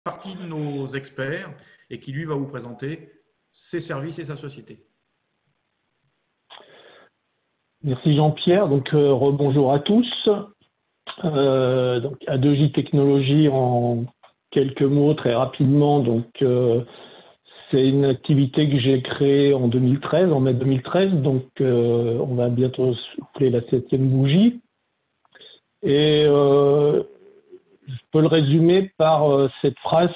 partie de nos experts et qui, lui, va vous présenter ses services et sa société. Merci Jean-Pierre. Donc, rebonjour à tous. Donc, A2J Technologies, en quelques mots, très rapidement. Donc, c'est une activité que j'ai créée en 2013, en mai 2013. Donc, on va bientôt souffler la 7e bougie. Et je peux le résumer par cette phrase,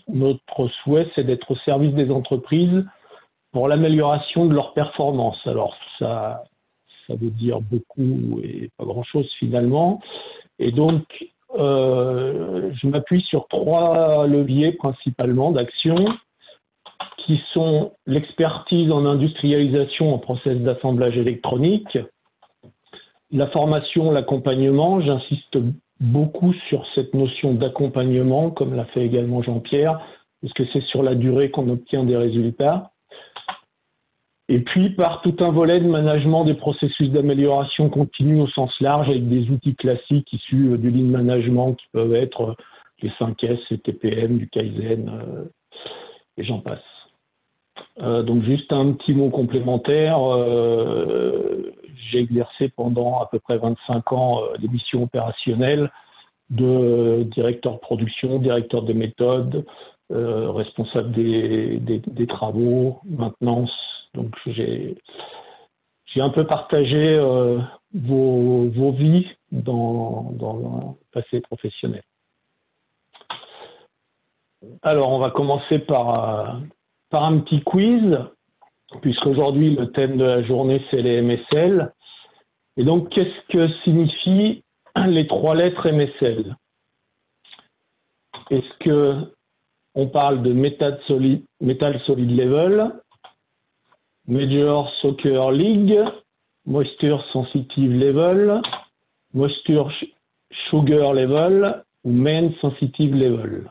notre souhait, c'est d'être au service des entreprises pour l'amélioration de leur performance. Alors, ça veut dire beaucoup et pas grand-chose finalement. Et donc, je m'appuie sur 3 leviers principalement d'action, qui sont l'expertise en industrialisation en process d'assemblage électronique, la formation, l'accompagnement. J'insiste beaucoup sur cette notion d'accompagnement, comme l'a fait également Jean-Pierre, parce que c'est sur la durée qu'on obtient des résultats. Et puis par tout un volet de management des processus d'amélioration continue au sens large, avec des outils classiques issus du lean management qui peuvent être les 5S, les TPM, du Kaizen, et j'en passe. Donc juste un petit mot complémentaire. J'ai exercé pendant à peu près 25 ans des missions opérationnelles de directeur de production, directeur de méthode, responsable des travaux, maintenance. Donc j'ai un peu partagé vos vies dans le passé professionnel. Alors on va commencer par un petit quiz, puisqu'aujourd'hui le thème de la journée c'est les MSL. Et donc qu'est-ce que signifient les 3 lettres MSL? Est-ce que on parle de Metal Solid Level, Major Soccer League, Moisture Sensitive Level, Moisture Sugar Level ou Main Sensitive Level?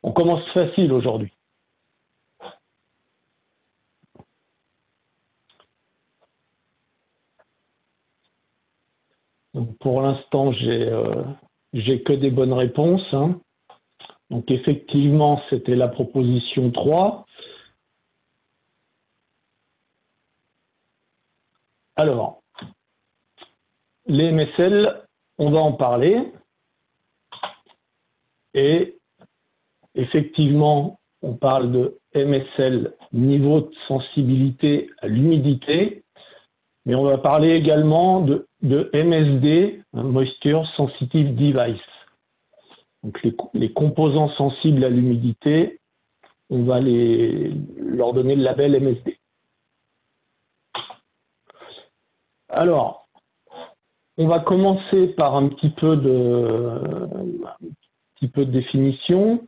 On commence facile aujourd'hui. Donc pour l'instant, j'ai que des bonnes réponses, hein. Donc effectivement, c'était la proposition 3. Alors, les MSL, on va en parler. Et effectivement, on parle de MSL, niveau de sensibilité à l'humidité, mais on va parler également de MSD, Moisture Sensitive Device. Donc les composants sensibles à l'humidité, on va leur donner le label MSD. Alors, on va commencer par un petit peu de définition.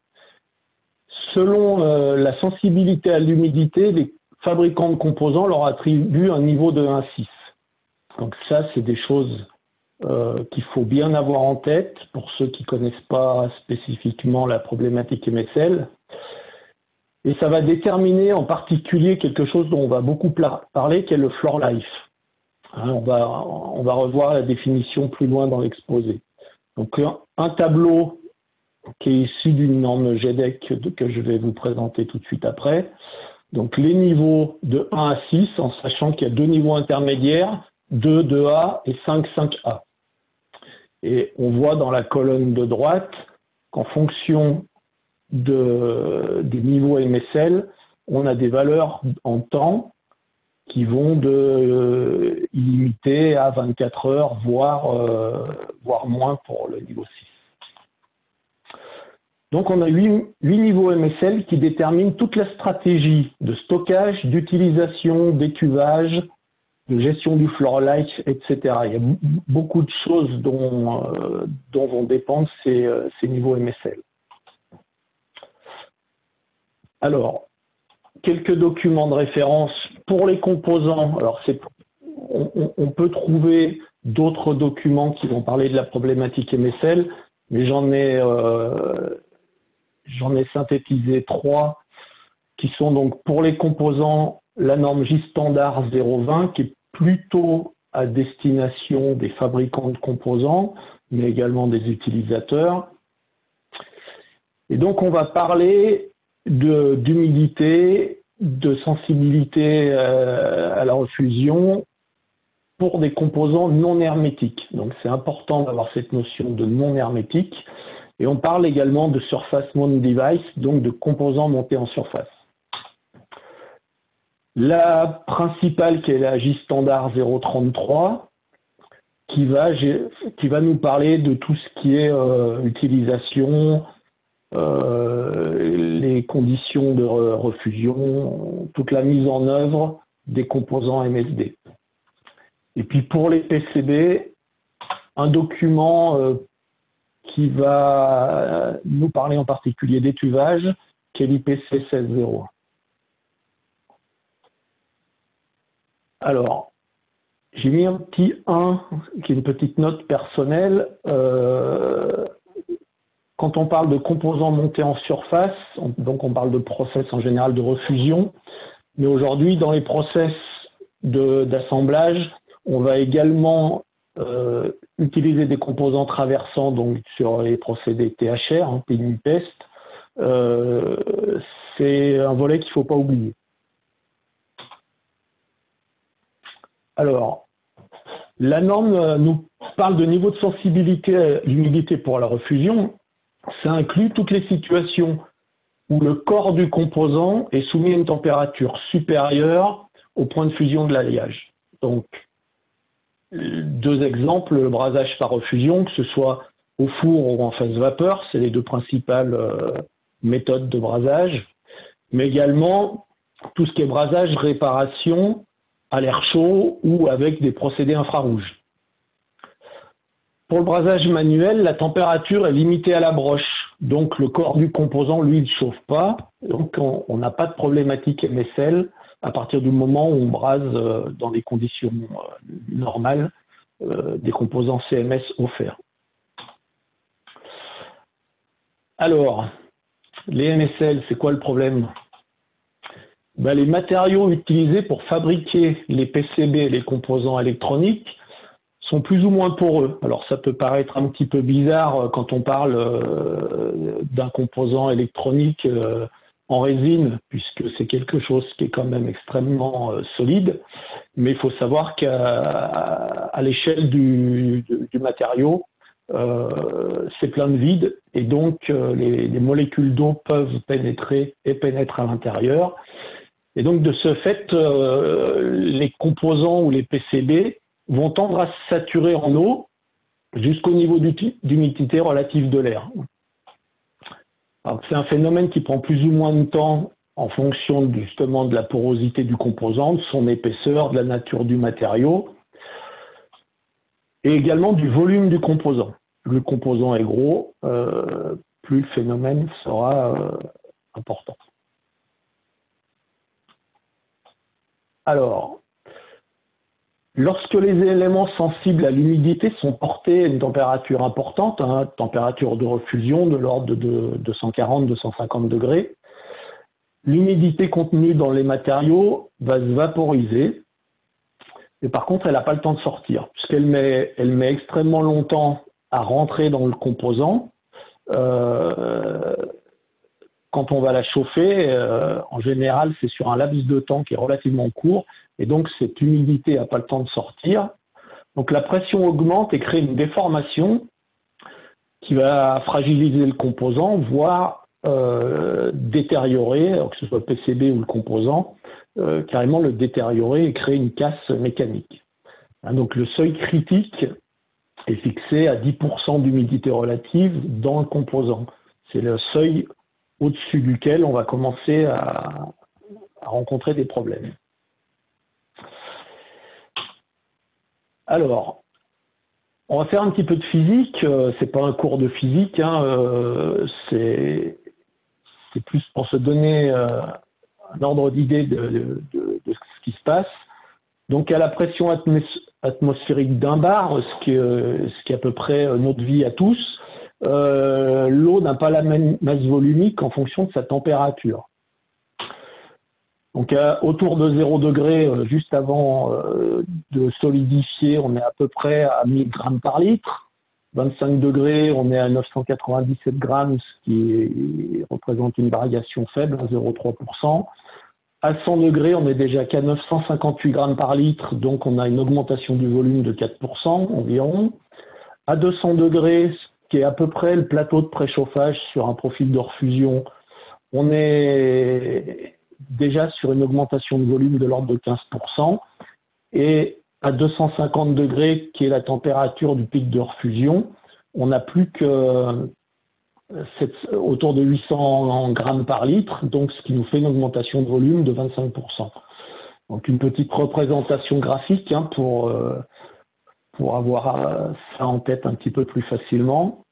Selon la sensibilité à l'humidité, les fabricants de composants leur attribuent un niveau de 1 à 6. Donc ça, c'est des choses qu'il faut bien avoir en tête pour ceux qui ne connaissent pas spécifiquement la problématique MSL. Et ça va déterminer en particulier quelque chose dont on va beaucoup parler, qui est le floor life. Hein, on va revoir la définition plus loin dans l'exposé. Donc un tableau qui est issu d'une norme GEDEC que je vais vous présenter tout de suite après. Donc les niveaux de 1 à 6, en sachant qu'il y a 2 niveaux intermédiaires, 2, 2A et 5, 5A. Et on voit dans la colonne de droite qu'en fonction des niveaux MSL, on a des valeurs en temps qui vont de illimité à 24 heures, voire moins pour le niveau 6. Donc on a 8 niveaux MSL qui déterminent toute la stratégie de stockage, d'utilisation, d'écuvage, de gestion du floor life, etc. Il y a beaucoup de choses dont vont dépendre ces niveaux MSL. Alors, quelques documents de référence pour les composants. Alors, on peut trouver d'autres documents qui vont parler de la problématique MSL, mais j'en ai synthétisé 3 qui sont donc pour les composants la norme J standard 020 qui est plutôt à destination des fabricants de composants, mais également des utilisateurs. Et donc, on va parler d'humidité, de sensibilité à la refusion pour des composants non hermétiques. Donc, c'est important d'avoir cette notion de non hermétique. Et on parle également de surface mount device, donc de composants montés en surface. La principale, qui est la J-Standard 033, qui va nous parler de tout ce qui est utilisation, les conditions de refusion, toute la mise en œuvre des composants MSD. Et puis pour les PCB, un document qui va nous parler en particulier d'étuvage, qui est l'IPC 1601. Alors, j'ai mis un petit 1, qui est une petite note personnelle. Quand on parle de composants montés en surface, donc on parle de process en général de refusion, mais aujourd'hui, dans les process d'assemblage, on va également utiliser des composants traversants, donc sur les procédés THR, PNUPEST. C'est un volet qu'il ne faut pas oublier. Alors, la norme nous parle de niveau de sensibilité à l'humidité pour la refusion. Ça inclut toutes les situations où le corps du composant est soumis à une température supérieure au point de fusion de l'alliage. Donc, deux exemples, le brasage par refusion, que ce soit au four ou en phase vapeur, c'est les deux principales méthodes de brasage, mais également tout ce qui est brasage, réparation à l'air chaud ou avec des procédés infrarouges. Pour le brasage manuel, la température est limitée à la broche, donc le corps du composant, lui, ne chauffe pas, donc on n'a pas de problématique MSL à partir du moment où on brase dans des conditions normales des composants CMS offerts. Alors, les MSL, c'est quoi le problème? Les matériaux utilisés pour fabriquer les PCB et les composants électroniques sont plus ou moins poreux. Alors ça peut paraître un petit peu bizarre quand on parle d'un composant électronique en résine, puisque c'est quelque chose qui est quand même extrêmement solide, mais il faut savoir qu'à l'échelle du matériau, c'est plein de vide, et donc les molécules d'eau peuvent pénétrer et pénètrent à l'intérieur. Et donc, de ce fait, les composants ou les PCB vont tendre à se saturer en eau jusqu'au niveau d'humidité relative de l'air. C'est un phénomène qui prend plus ou moins de temps en fonction justement de la porosité du composant, de son épaisseur, de la nature du matériau, et également du volume du composant. Plus le composant est gros, plus le phénomène sera important. Alors, lorsque les éléments sensibles à l'humidité sont portés à une température importante, température de refusion de l'ordre de 240-250 degrés, l'humidité contenue dans les matériaux va se vaporiser, mais par contre, elle n'a pas le temps de sortir, puisqu'elle met extrêmement longtemps à rentrer dans le composant. Quand on va la chauffer, en général, c'est sur un laps de temps qui est relativement court, et donc cette humidité n'a pas le temps de sortir. Donc la pression augmente et crée une déformation qui va fragiliser le composant, voire détériorer, alors que ce soit le PCB ou le composant, carrément le détériorer et créer une casse mécanique. Donc le seuil critique est fixé à 10% d'humidité relative dans le composant. C'est le seuil au-dessus duquel on va commencer à rencontrer des problèmes. Alors, on va faire un petit peu de physique. C'est pas un cours de physique, c'est plus pour se donner un ordre d'idée de ce qui se passe. Donc, à la pression atmosphérique d'1 bar, ce qui est à peu près notre vie à tous, l'eau n'a pas la même masse volumique en fonction de sa température. Donc autour de 0 degré, juste avant de solidifier, on est à peu près à 1000 grammes par litre. 25 degrés, on est à 997 grammes, ce qui représente une variation faible, 0,3%. À 100 degrés, on est déjà qu'à 958 grammes par litre, donc on a une augmentation du volume de 4% environ. À 200 degrés, ce qui est à peu près le plateau de préchauffage sur un profil de refusion, on est déjà sur une augmentation de volume de l'ordre de 15%. Et à 250 degrés, qui est la température du pic de refusion, on n'a plus que autour de 800 grammes par litre, donc ce qui nous fait une augmentation de volume de 25%. Donc une petite représentation graphique pour avoir ça en tête un petit peu plus facilement.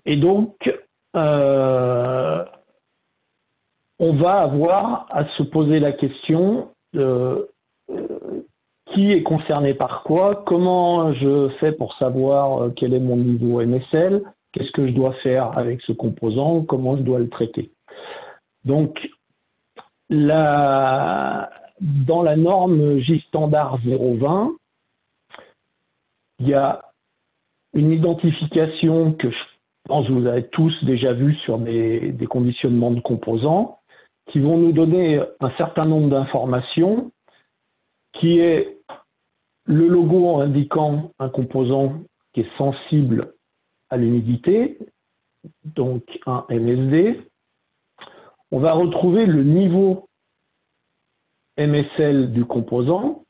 Et donc, on va avoir à se poser la question de qui est concerné par quoi, comment je fais pour savoir quel est mon niveau MSL, qu'est-ce que je dois faire avec ce composant, comment je dois le traiter. Donc, dans la norme J-Standard 020, il y a une identification que je pense que vous avez tous déjà vue sur des conditionnements de composants qui vont nous donner un certain nombre d'informations qui est le logo indiquant un composant qui est sensible à l'humidité, donc un MSD. On va retrouver le niveau MSL du composant.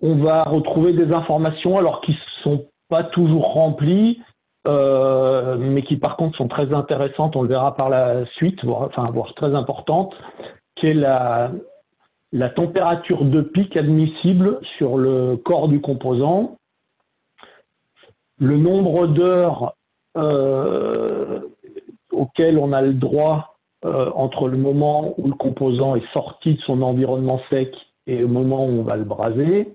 On va retrouver des informations alors qui ne sont pas toujours remplies, mais qui par contre sont très intéressantes, on le verra par la suite, voire très importantes, qui est la température de pic admissible sur le corps du composant, le nombre d'heures auquel on a le droit entre le moment où le composant est sorti de son environnement sec et le moment où on va le braser,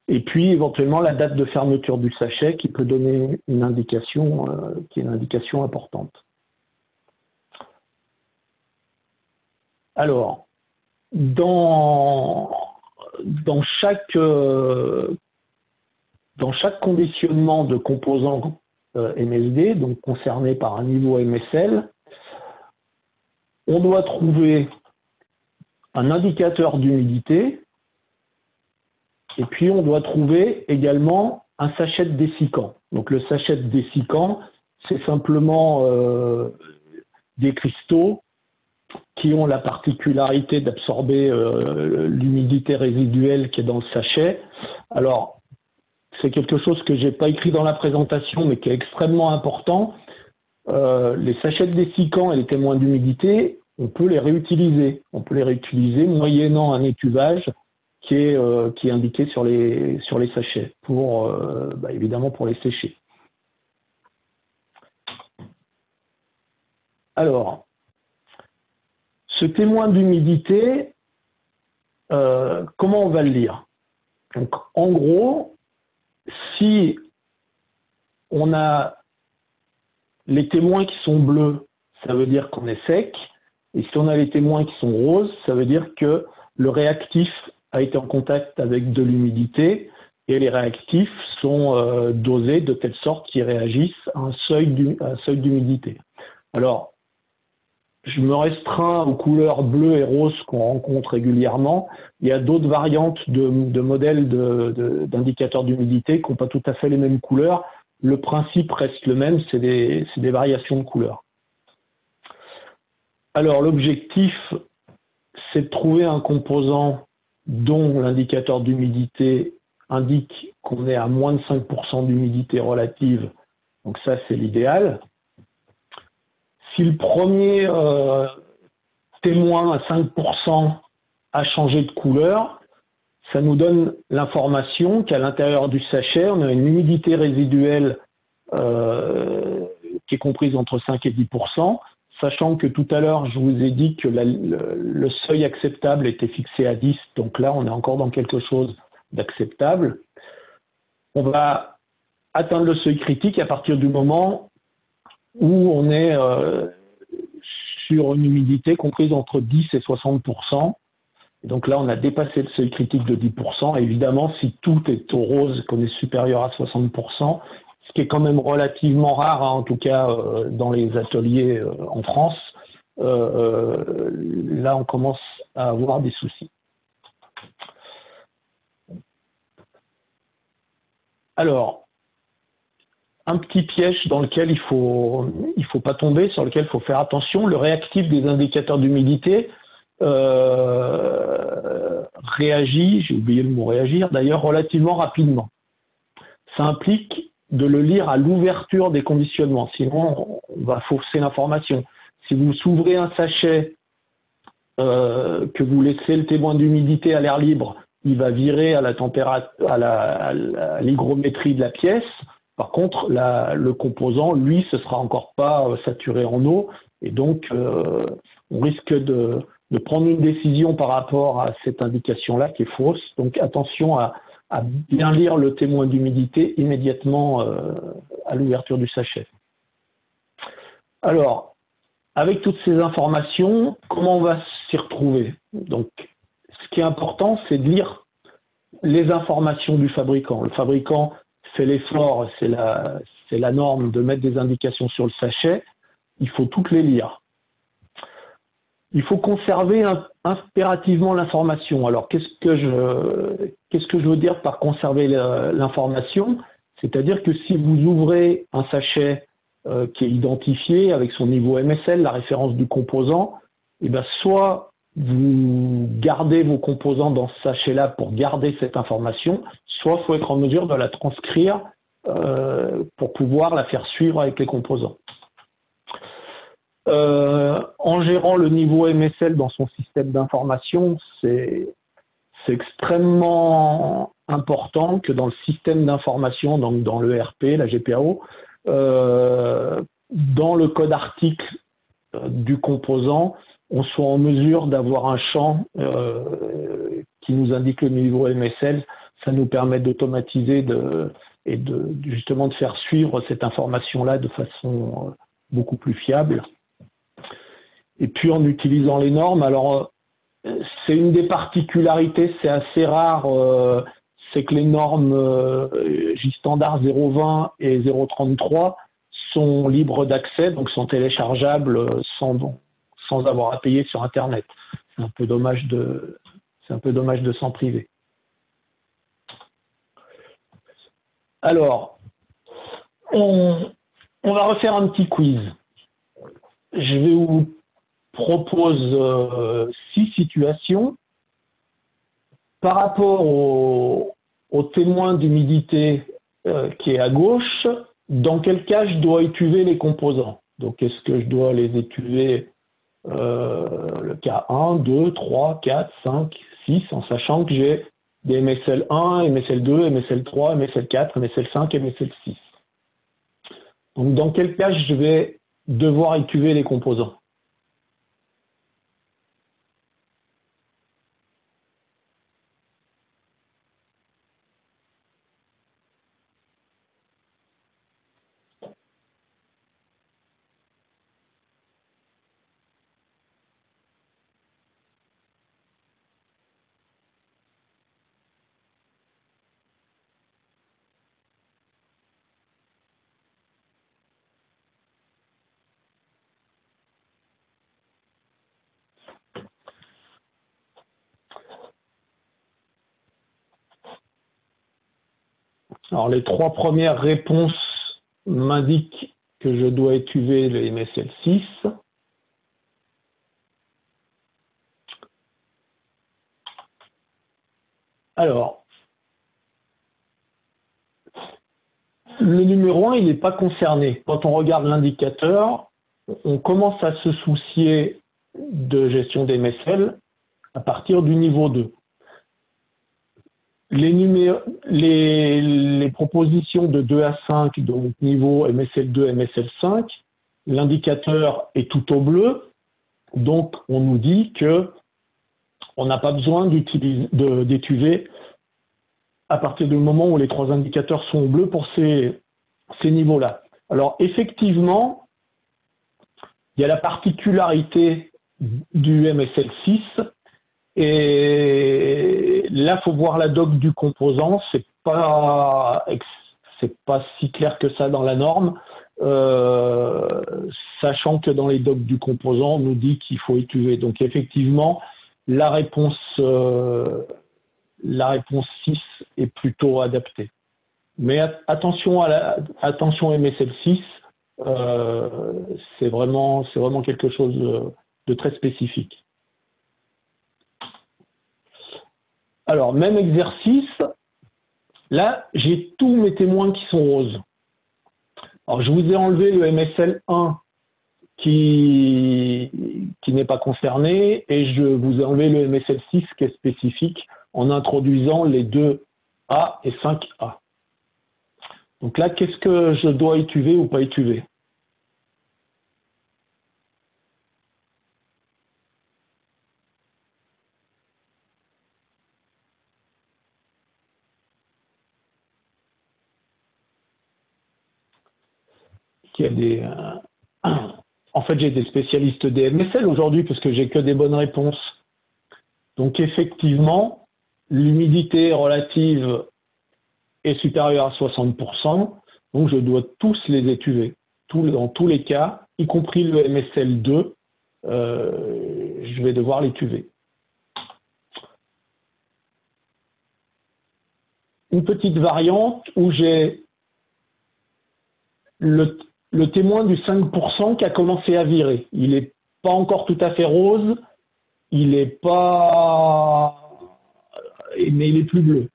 et puis éventuellement la date de fermeture du sachet qui peut donner une indication qui est une indication importante. Alors, dans chaque conditionnement de composants MSD, donc concerné par un niveau MSL, on doit trouver un indicateur d'humidité et puis on doit trouver également un sachet de dessicant. Donc le sachet de dessicant, c'est simplement des cristaux qui ont la particularité d'absorber l'humidité résiduelle qui est dans le sachet. Alors, c'est quelque chose que je n'ai pas écrit dans la présentation, mais qui est extrêmement important. Les sachets de dessicant et les témoins d'humidité, on peut les réutiliser. On peut les réutiliser moyennant un étuvage qui est indiqué sur les sachets, évidemment pour les sécher. Alors, ce témoin d'humidité, comment on va le lire? Donc, en gros, si on a les témoins qui sont bleus, ça veut dire qu'on est sec. Et si on a les témoins qui sont roses, ça veut dire que le réactif a été en contact avec de l'humidité et les réactifs sont dosés de telle sorte qu'ils réagissent à un seuil d'humidité. Alors, je me restreins aux couleurs bleues et roses qu'on rencontre régulièrement. Il y a d'autres variantes de modèles d'indicateurs d'humidité qui n'ont pas tout à fait les mêmes couleurs. Le principe reste le même, c'est des variations de couleurs. Alors, l'objectif, c'est de trouver un composant dont l'indicateur d'humidité indique qu'on est à moins de 5% d'humidité relative. Donc ça, c'est l'idéal. Si le premier témoin à 5% a changé de couleur, ça nous donne l'information qu'à l'intérieur du sachet, on a une humidité résiduelle qui est comprise entre 5 et 10%, sachant que tout à l'heure, je vous ai dit que le seuil acceptable était fixé à 10, donc là, on est encore dans quelque chose d'acceptable. On va atteindre le seuil critique à partir du moment où on est sur une humidité comprise entre 10 et 60%. Et donc là, on a dépassé le seuil critique de 10%. Évidemment, si tout est au rose, qu'on est supérieur à 60%, ce qui est quand même relativement rare, hein, en tout cas dans les ateliers en France, là, on commence à avoir des soucis. Alors, un petit piège dans lequel il faut pas tomber, sur lequel il faut faire attention, le réactif des indicateurs d'humidité réagit, j'ai oublié le mot réagir, d'ailleurs relativement rapidement. Ça implique de le lire à l'ouverture des conditionnements, sinon on va fausser l'information. Si vous ouvrez un sachet, que vous laissez le témoin d'humidité à l'air libre, il va virer à la température, à l'hygrométrie de la pièce. Par contre, le composant, lui, ce sera encore pas saturé en eau, et donc on risque de prendre une décision par rapport à cette indication-là qui est fausse. Donc attention à bien lire le témoin d'humidité immédiatement à l'ouverture du sachet. Alors, avec toutes ces informations, comment on va s'y retrouver? Donc, ce qui est important, c'est de lire les informations du fabricant. Le fabricant fait l'effort, c'est la norme de mettre des indications sur le sachet. Il faut toutes les lire. Il faut conserver impérativement l'information. Alors, qu'est-ce que je veux dire par conserver l'information? C'est-à-dire que si vous ouvrez un sachet qui est identifié avec son niveau MSL, la référence du composant, et bien soit vous gardez vos composants dans ce sachet-là pour garder cette information, soit il faut être en mesure de la transcrire pour pouvoir la faire suivre avec les composants. En gérant le niveau MSL dans son système d'information, c'est extrêmement important que dans le système d'information, donc dans l'ERP, la GPAO, dans le code article du composant, on soit en mesure d'avoir un champ qui nous indique le niveau MSL. Ça nous permet d'automatiser et justement de faire suivre cette information-là de façon beaucoup plus fiable. Et puis en utilisant les normes, alors c'est une des particularités, c'est assez rare, c'est que les normes J-Standard 0.20 et 0.33 sont libres d'accès, donc sont téléchargeables sans avoir à payer sur Internet. C'est un peu dommage de s'en priver. Alors, on va refaire un petit quiz. Je vais vous propose 6 situations par rapport au témoin d'humidité qui est à gauche. Dans quel cas je dois étuver les composants? Donc, est-ce que je dois les étuver le cas 1, 2, 3, 4, 5, 6, en sachant que j'ai des MSL 1, MSL 2, MSL 3, MSL 4, MSL 5 et MSL 6. Donc, dans quel cas je vais devoir étuver les composants? Alors, les 3 premières réponses m'indiquent que je dois étuver le MSL 6. Alors, le numéro 1, il n'est pas concerné. Quand on regarde l'indicateur, on commence à se soucier de gestion des MSL à partir du niveau 2. Les propositions de 2 à 5, donc niveau MSL2, MSL5, l'indicateur est tout au bleu, donc on nous dit qu'on n'a pas besoin d'étuver à partir du moment où les 3 indicateurs sont au bleu pour ces niveaux-là. Alors effectivement, il y a la particularité du MSL6, et là, il faut voir la doc du composant, c'est pas si clair que ça dans la norme, sachant que dans les docs du composant, on nous dit qu'il faut étuver. Donc effectivement, la réponse 6 est plutôt adaptée. Mais attention attention MSL6, c'est vraiment quelque chose de très spécifique. Alors, même exercice, là, j'ai tous mes témoins qui sont roses. Alors, je vous ai enlevé le MSL1 qui n'est pas concerné, et je vous ai enlevé le MSL6 qui est spécifique en introduisant les 2A et 5A. Donc là, qu'est-ce que je dois étuver ou pas étuver? En fait, j'ai des spécialistes des MSL aujourd'hui parce que j'ai que des bonnes réponses. Donc effectivement, l'humidité relative est supérieure à 60%, donc je dois tous les étuver. Dans tous les cas, y compris le MSL2, je vais devoir l'étuver. Une petite variante où j'ai le témoin du 5% qui a commencé à virer. Il n'est pas encore tout à fait rose, il n'est pas... mais il est plus bleu.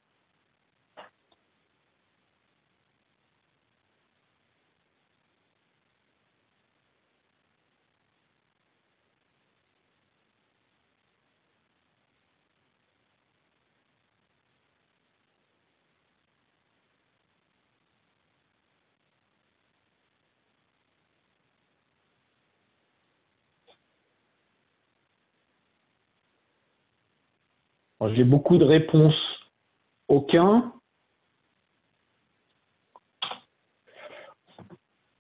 J'ai beaucoup de réponses. Aucun.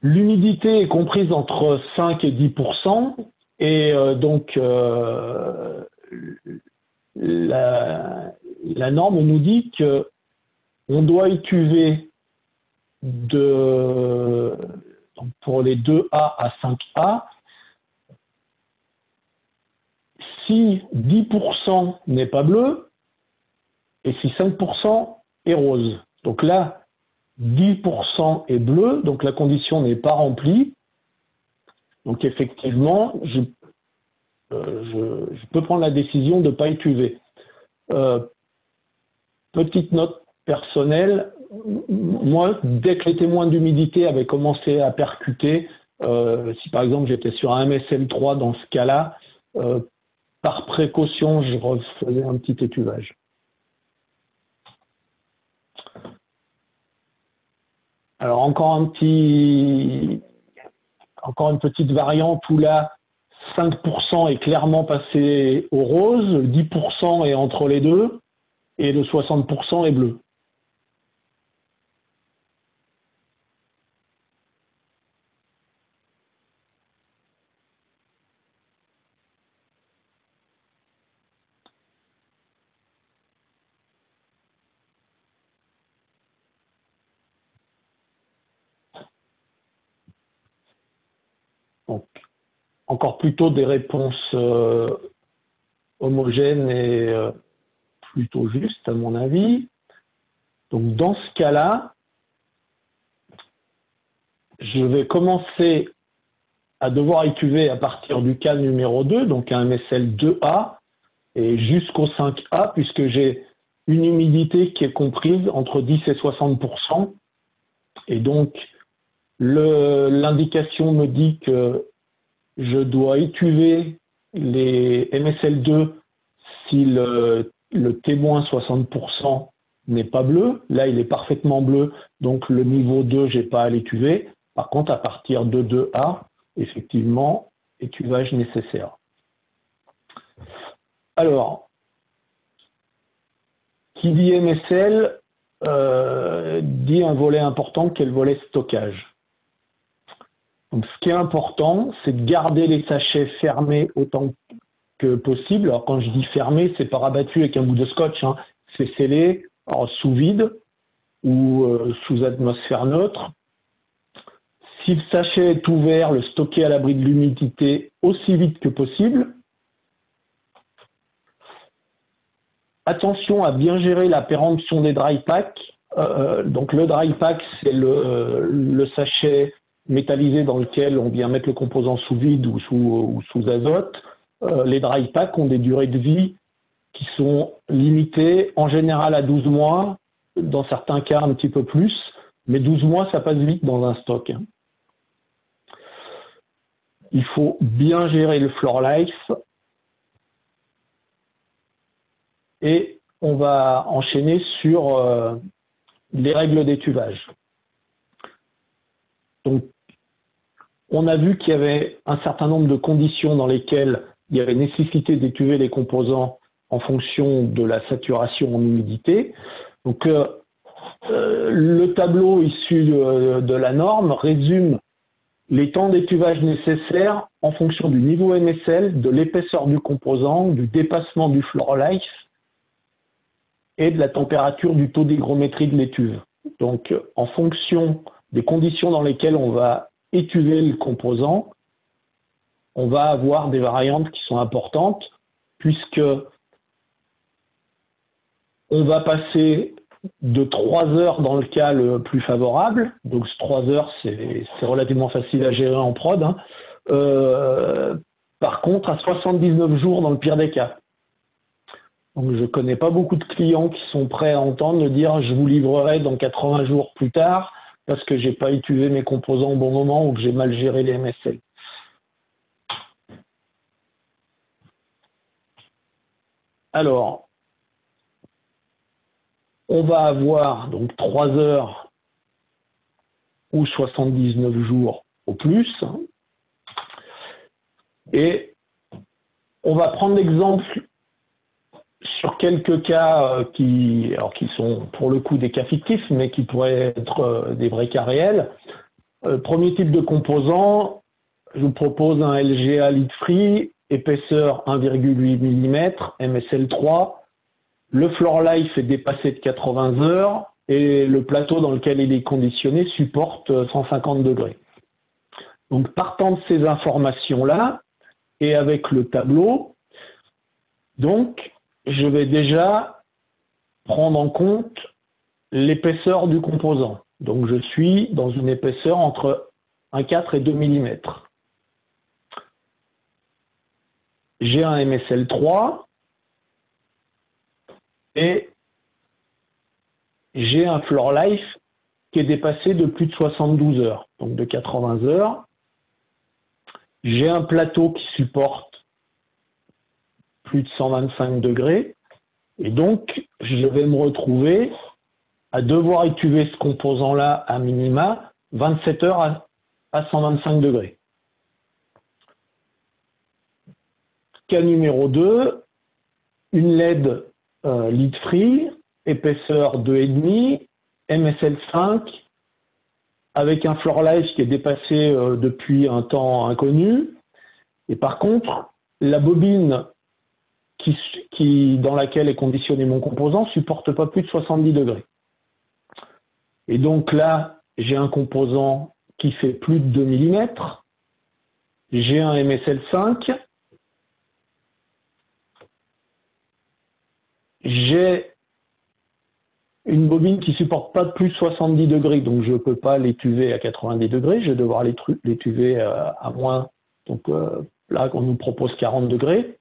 L'humidité est comprise entre 5 et 10%, et donc la norme nous dit qu'on doit étuver pour les 2A à 5A si 10% n'est pas bleu et si 5% est rose. Donc là, 10% est bleu, donc la condition n'est pas remplie. Donc effectivement, je peux prendre la décision de ne pas étuver. Petite note personnelle, moi, dès que les témoins d'humidité avaient commencé à percuter, si par exemple j'étais sur un MSL3 dans ce cas-là, par précaution, je refaisais un petit étuvage. Alors encore une petite variante où là, 5% est clairement passé au rose, 10% est entre les deux, et le 60% est bleu. Donc, encore plutôt des réponses homogènes et plutôt justes, à mon avis. Donc, dans ce cas-là, je vais commencer à devoir étuver à partir du cas numéro 2, donc un MSL 2A, et jusqu'au 5A, puisque j'ai une humidité qui est comprise entre 10 et 60%. Et donc, l'indication me dit que je dois étuver les MSL2 si le témoin 60% n'est pas bleu. Là, il est parfaitement bleu, donc le niveau 2, je n'ai pas à l'étuver. Par contre, à partir de 2A, effectivement, étuvage nécessaire. Alors, qui dit MSL dit un volet important qui est le volet stockage. Donc, ce qui est important, c'est de garder les sachets fermés autant que possible. Alors, quand je dis fermé, c'est pas rabattu avec un bout de scotch, hein. C'est scellé, alors, sous vide ou sous atmosphère neutre. Si le sachet est ouvert, le stocker à l'abri de l'humidité aussi vite que possible. Attention à bien gérer la péremption des dry packs. Donc le dry pack, c'est le sachet métallisé dans lequel on vient mettre le composant sous vide ou sous azote. Les dry packs ont des durées de vie qui sont limitées, en général à 12 mois, dans certains cas un petit peu plus, mais 12 mois, ça passe vite dans un stock. Il faut bien gérer le floor life. Et on va enchaîner sur les règles d'étuvage. Donc, on a vu qu'il y avait un certain nombre de conditions dans lesquelles il y avait nécessité d'étuver les composants en fonction de la saturation en humidité. Donc, le tableau issu de la norme résume les temps d'étuvage nécessaires en fonction du niveau MSL, de l'épaisseur du composant, du dépassement du floor life et de la température du taux d'hygrométrie de l'étuve. Donc, en fonction des conditions dans lesquelles on va étuver le composant, on va avoir des variantes qui sont importantes, puisque on va passer de 3 heures dans le cas le plus favorable, donc 3 heures c'est relativement facile à gérer en prod, hein. Par contre à 79 jours dans le pire des cas. Donc je ne connais pas beaucoup de clients qui sont prêts à entendre me dire je vous livrerai dans 80 jours plus tard parce que j'ai pas étuvé mes composants au bon moment ou que j'ai mal géré les MSL. Alors, on va avoir donc 3 heures ou 79 jours au plus. Et on va prendre l'exemple sur quelques cas qui sont pour le coup des cas fictifs, mais qui pourraient être des vrais cas réels. Premier type de composant, je vous propose un LGA lead free, épaisseur 1,8 mm, MSL3. Le floor life est dépassé de 80 heures et le plateau dans lequel il est conditionné supporte 150 degrés. Donc partant de ces informations-là et avec le tableau, donc je vais déjà prendre en compte l'épaisseur du composant. Donc je suis dans une épaisseur entre 1,4 et 2 mm. J'ai un MSL3 et j'ai un floor life qui est dépassé de plus de 72 heures, donc de 80 heures. J'ai un plateau qui supporte plus de 125 degrés et donc je vais me retrouver à devoir étuver ce composant-là à minima 27 heures à 125 degrés. Cas numéro 2, une LED lead free, épaisseur 2,5, MSL5, avec un floor life qui est dépassé depuis un temps inconnu. Et par contre, la bobine dans laquelle est conditionné mon composant ne supporte pas plus de 70 degrés. Et donc là, j'ai un composant qui fait plus de 2 mm, j'ai un MSL5, j'ai une bobine qui ne supporte pas plus de 70 degrés, donc je ne peux pas l'étuver à 90 degrés, je vais devoir l'étuver à moins, donc là on nous propose 40 degrés.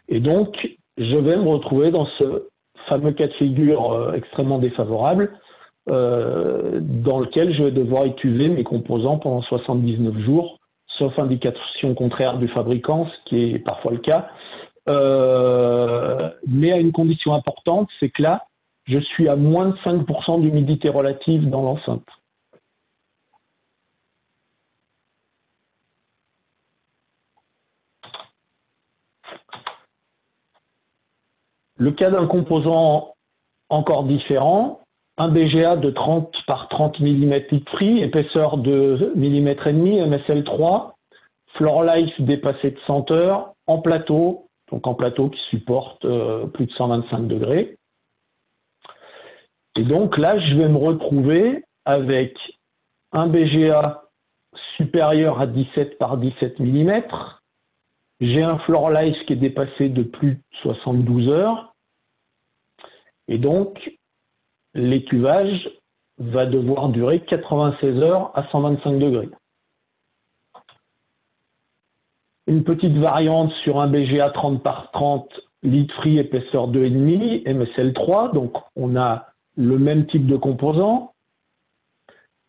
Et donc, je vais me retrouver dans ce fameux cas de figure extrêmement défavorable, dans lequel je vais devoir étuver mes composants pendant 79 jours, sauf indication contraire du fabricant, ce qui est parfois le cas. Mais à une condition importante, c'est que là, je suis à moins de 5% d'humidité relative dans l'enceinte. Le cas d'un composant encore différent, un BGA de 30 par 30 mm liquide free, épaisseur de 1,5 mm, MSL3, floor life dépassé de 100 heures, en plateau, donc en plateau qui supporte plus de 125 degrés. Et donc là, je vais me retrouver avec un BGA supérieur à 17 par 17 mm. J'ai un floor life qui est dépassé de plus de 72 heures. Et donc, l'écuvage va devoir durer 96 heures à 125 degrés. Une petite variante sur un BGA 30 par 30 lead free épaisseur 2,5 MSL3, donc on a le même type de composant.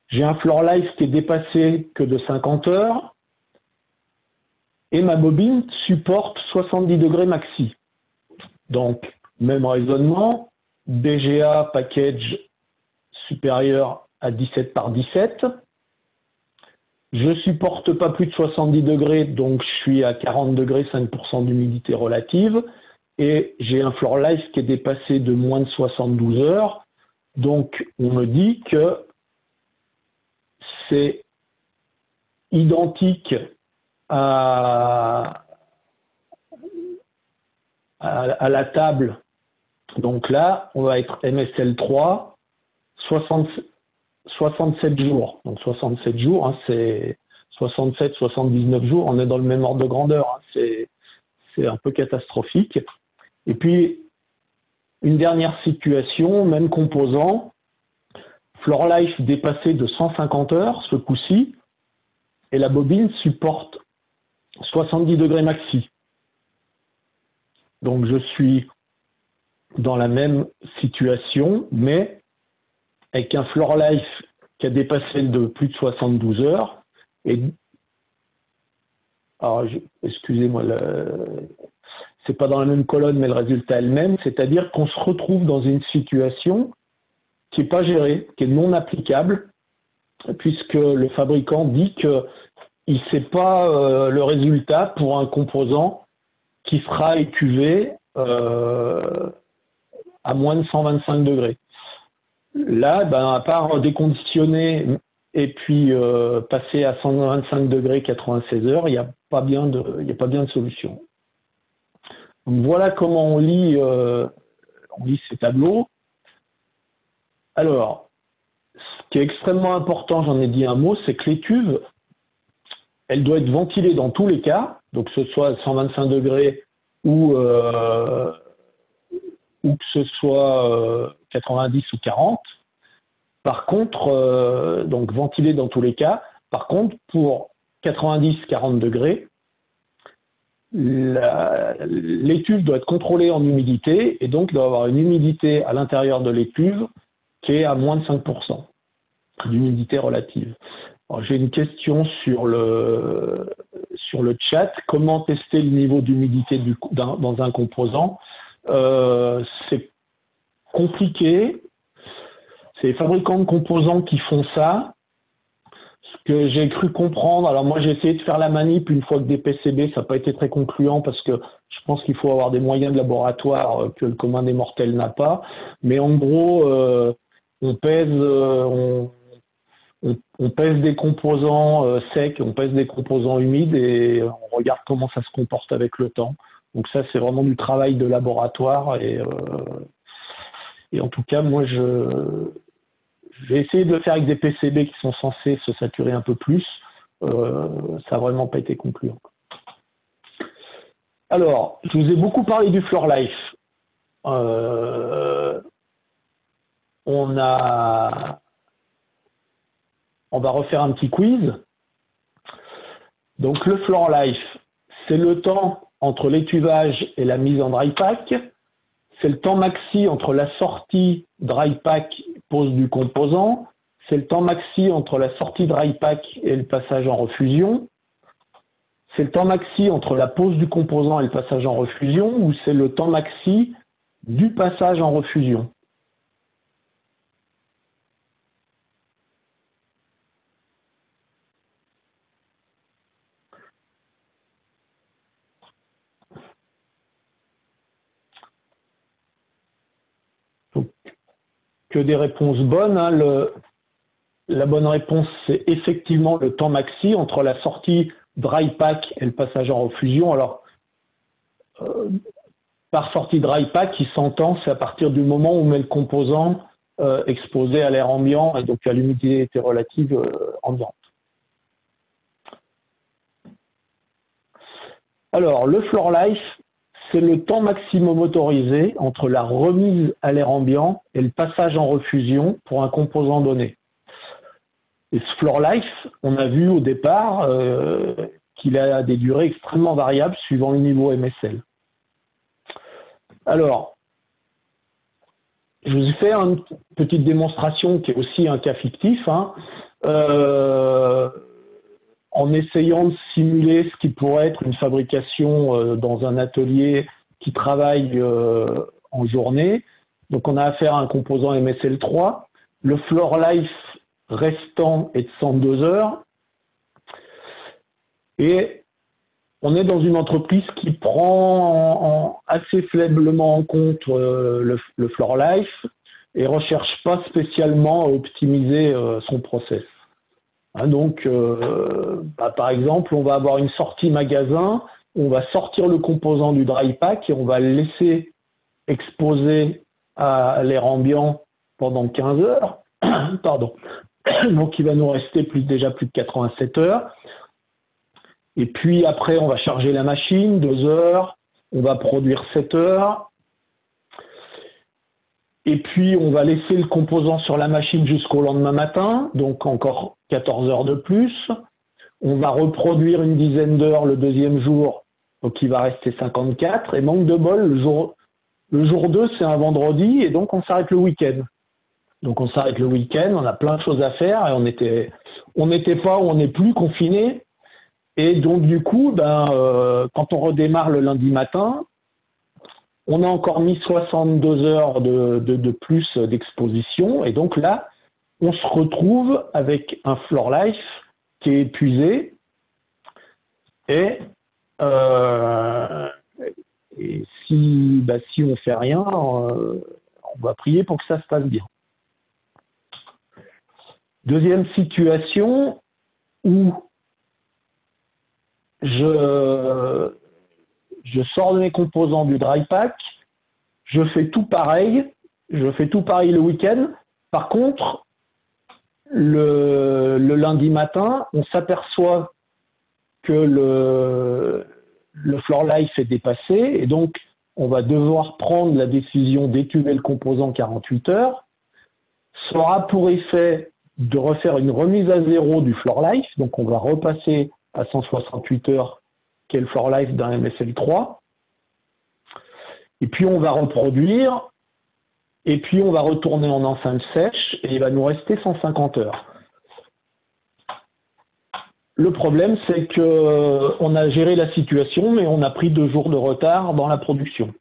J'ai un floor life qui est dépassé que de 50 heures et ma bobine supporte 70 degrés maxi. Donc, même raisonnement, BGA package supérieur à 17 par 17. Je ne supporte pas plus de 70 degrés, donc je suis à 40 degrés, 5% d'humidité relative. Et j'ai un floor life qui est dépassé de moins de 72 heures. Donc, on me dit que c'est identique à la table. Donc là, on va être MSL3, 67 jours. Donc 67 jours, hein, c'est 67, 79 jours, on est dans le même ordre de grandeur. Hein, c'est un peu catastrophique. Et puis, une dernière situation, même composant, floor life dépassé de 150 heures, ce coup-ci, et la bobine supporte 70 degrés maxi. Donc je suis dans la même situation, mais avec un floor life qui a dépassé de plus de 72 heures. Et alors, excusez-moi, c'est pas dans la même colonne, mais le résultat est le même, c'est-à-dire qu'on se retrouve dans une situation qui n'est pas gérée, qui est non applicable, puisque le fabricant dit qu'il ne sait pas le résultat pour un composant qui sera écuvé à moins de 125 degrés. Là, ben, à part déconditionner et puis passer à 125 degrés 96 heures, il n'y a pas bien de solution. Donc, voilà comment on lit ces tableaux. Alors, ce qui est extrêmement important, j'en ai dit un mot, c'est que l'écuve, elle doit être ventilée dans tous les cas, donc que ce soit à 125 degrés ou que ce soit 90 ou 40. Par contre, donc ventilée dans tous les cas. Par contre, pour 90-40 degrés, l'étuve doit être contrôlée en humidité et donc il doit avoir une humidité à l'intérieur de l'étuve qui est à moins de 5% d'humidité relative. J'ai une question sur le chat. Comment tester le niveau d'humidité dans un composant? C'est compliqué. C'est les fabricants de composants qui font ça. Ce que j'ai cru comprendre, alors moi j'ai essayé de faire la manip une fois que des PCB, ça n'a pas été très concluant parce que je pense qu'il faut avoir des moyens de laboratoire que le commun des mortels n'a pas. Mais en gros, on pèse des composants secs, on pèse des composants humides et on regarde comment ça se comporte avec le temps. Donc ça, c'est vraiment du travail de laboratoire et en tout cas, moi, j'ai essayé de le faire avec des PCB qui sont censés se saturer un peu plus. Ça n'a vraiment pas été concluant. Alors, je vous ai beaucoup parlé du floor life. On va refaire un petit quiz. Donc, le floor life, c'est le temps entre l'étuvage et la mise en dry pack. C'est le temps maxi entre la sortie dry pack pose du composant. C'est le temps maxi entre la sortie dry pack et le passage en refusion. C'est le temps maxi entre la pose du composant et le passage en refusion, ou c'est le temps maxi du passage en refusion. Donc, que des réponses bonnes. Hein. La bonne réponse, c'est effectivement le temps maxi entre la sortie dry pack et le passage en refusion. Alors, par sortie dry pack, qui s'entend, c'est à partir du moment où on met le composant exposé à l'air ambiant et donc à l'humidité relative ambiante. Alors, le floor life, c'est le temps maximum autorisé entre la remise à l'air ambiant et le passage en refusion pour un composant donné. Et ce floor life, on a vu au départ qu'il a des durées extrêmement variables suivant le niveau MSL. Alors, je vous ai fait une petite démonstration qui est aussi un cas fictif, hein, en essayant de simuler ce qui pourrait être une fabrication dans un atelier qui travaille en journée. Donc, on a affaire à un composant MSL3. Le floor life restant est de 102 heures. Et on est dans une entreprise qui prend assez faiblement en compte le floor life et ne recherche pas spécialement à optimiser son process. Hein, donc, par exemple, on va avoir une sortie magasin, on va sortir le composant du dry pack et on va le laisser exposer à l'air ambiant pendant 15 heures. Pardon. Donc, il va nous rester déjà plus de 87 heures. Et puis après, on va charger la machine, 2 heures, on va produire 7 heures. Et puis, on va laisser le composant sur la machine jusqu'au lendemain matin, donc encore 14 heures de plus. On va reproduire une dizaine d'heures le deuxième jour, donc il va rester 54. Et manque de bol, le jour 2, c'est un vendredi, et donc on s'arrête le week-end. Donc on s'arrête le week-end, on a plein de choses à faire, et on n'était pas ou on n'est plus confiné. Et donc, du coup, quand on redémarre le lundi matin, on a encore mis 62 heures de plus d'exposition. Et donc là, on se retrouve avec un floor life qui est épuisé. Et si on ne fait rien, on va prier pour que ça se passe bien. Deuxième situation où je sors de mes composants du dry pack, je fais tout pareil le week-end. Par contre, le lundi matin, on s'aperçoit que le floor life est dépassé et donc on va devoir prendre la décision d'étuver le composant 48 heures. Ça aura pour effet de refaire une remise à zéro du floor life, donc on va repasser à 168 heures, qui est le floor life d'un MSL3. Et puis on va reproduire, et puis on va retourner en enceinte sèche, et il va nous rester 150 heures. Le problème, c'est qu'on a géré la situation, mais on a pris 2 jours de retard dans la production.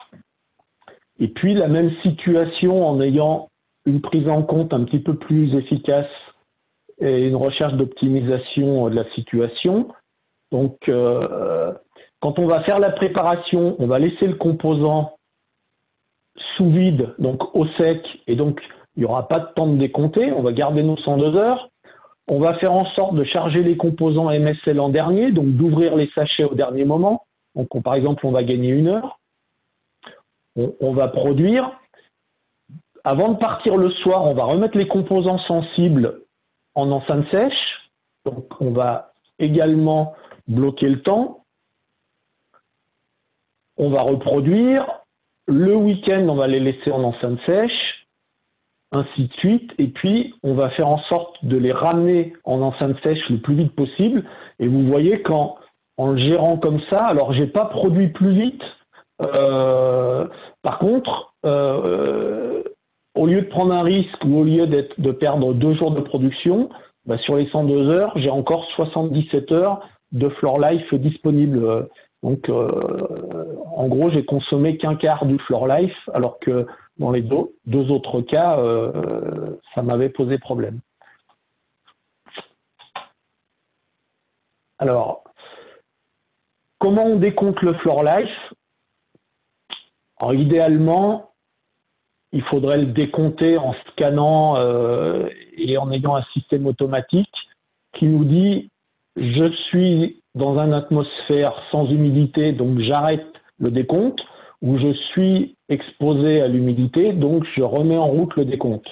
Et puis la même situation, en ayant une prise en compte un petit peu plus efficace et une recherche d'optimisation de la situation. Donc, quand on va faire la préparation, on va laisser le composant sous vide, donc au sec, et donc il n'y aura pas de temps de décompter, on va garder nos 102 heures. On va faire en sorte de charger les composants MSL en dernier, donc d'ouvrir les sachets au dernier moment. Donc, par exemple, on va gagner 1 heure. On va produire. Avant de partir le soir, on va remettre les composants sensibles en enceinte sèche. Donc, on va également bloquer le temps. On va reproduire. Le week-end, on va les laisser en enceinte sèche, ainsi de suite. Et puis, on va faire en sorte de les ramener en enceinte sèche le plus vite possible. Et vous voyez qu'en le gérant comme ça, alors, j'ai pas produit plus vite. Par contre, au lieu de prendre un risque ou au lieu de perdre 2 jours de production, sur les 102 heures, j'ai encore 77 heures de floor life disponible. Donc, en gros, j'ai consommé qu'un quart du floor life, alors que dans les deux autres cas, ça m'avait posé problème. Alors, comment on décompte le floor life? Alors, idéalement, il faudrait le décompter en scannant et en ayant un système automatique qui nous dit je suis dans une atmosphère sans humidité, donc j'arrête le décompte, ou je suis exposé à l'humidité, donc je remets en route le décompte.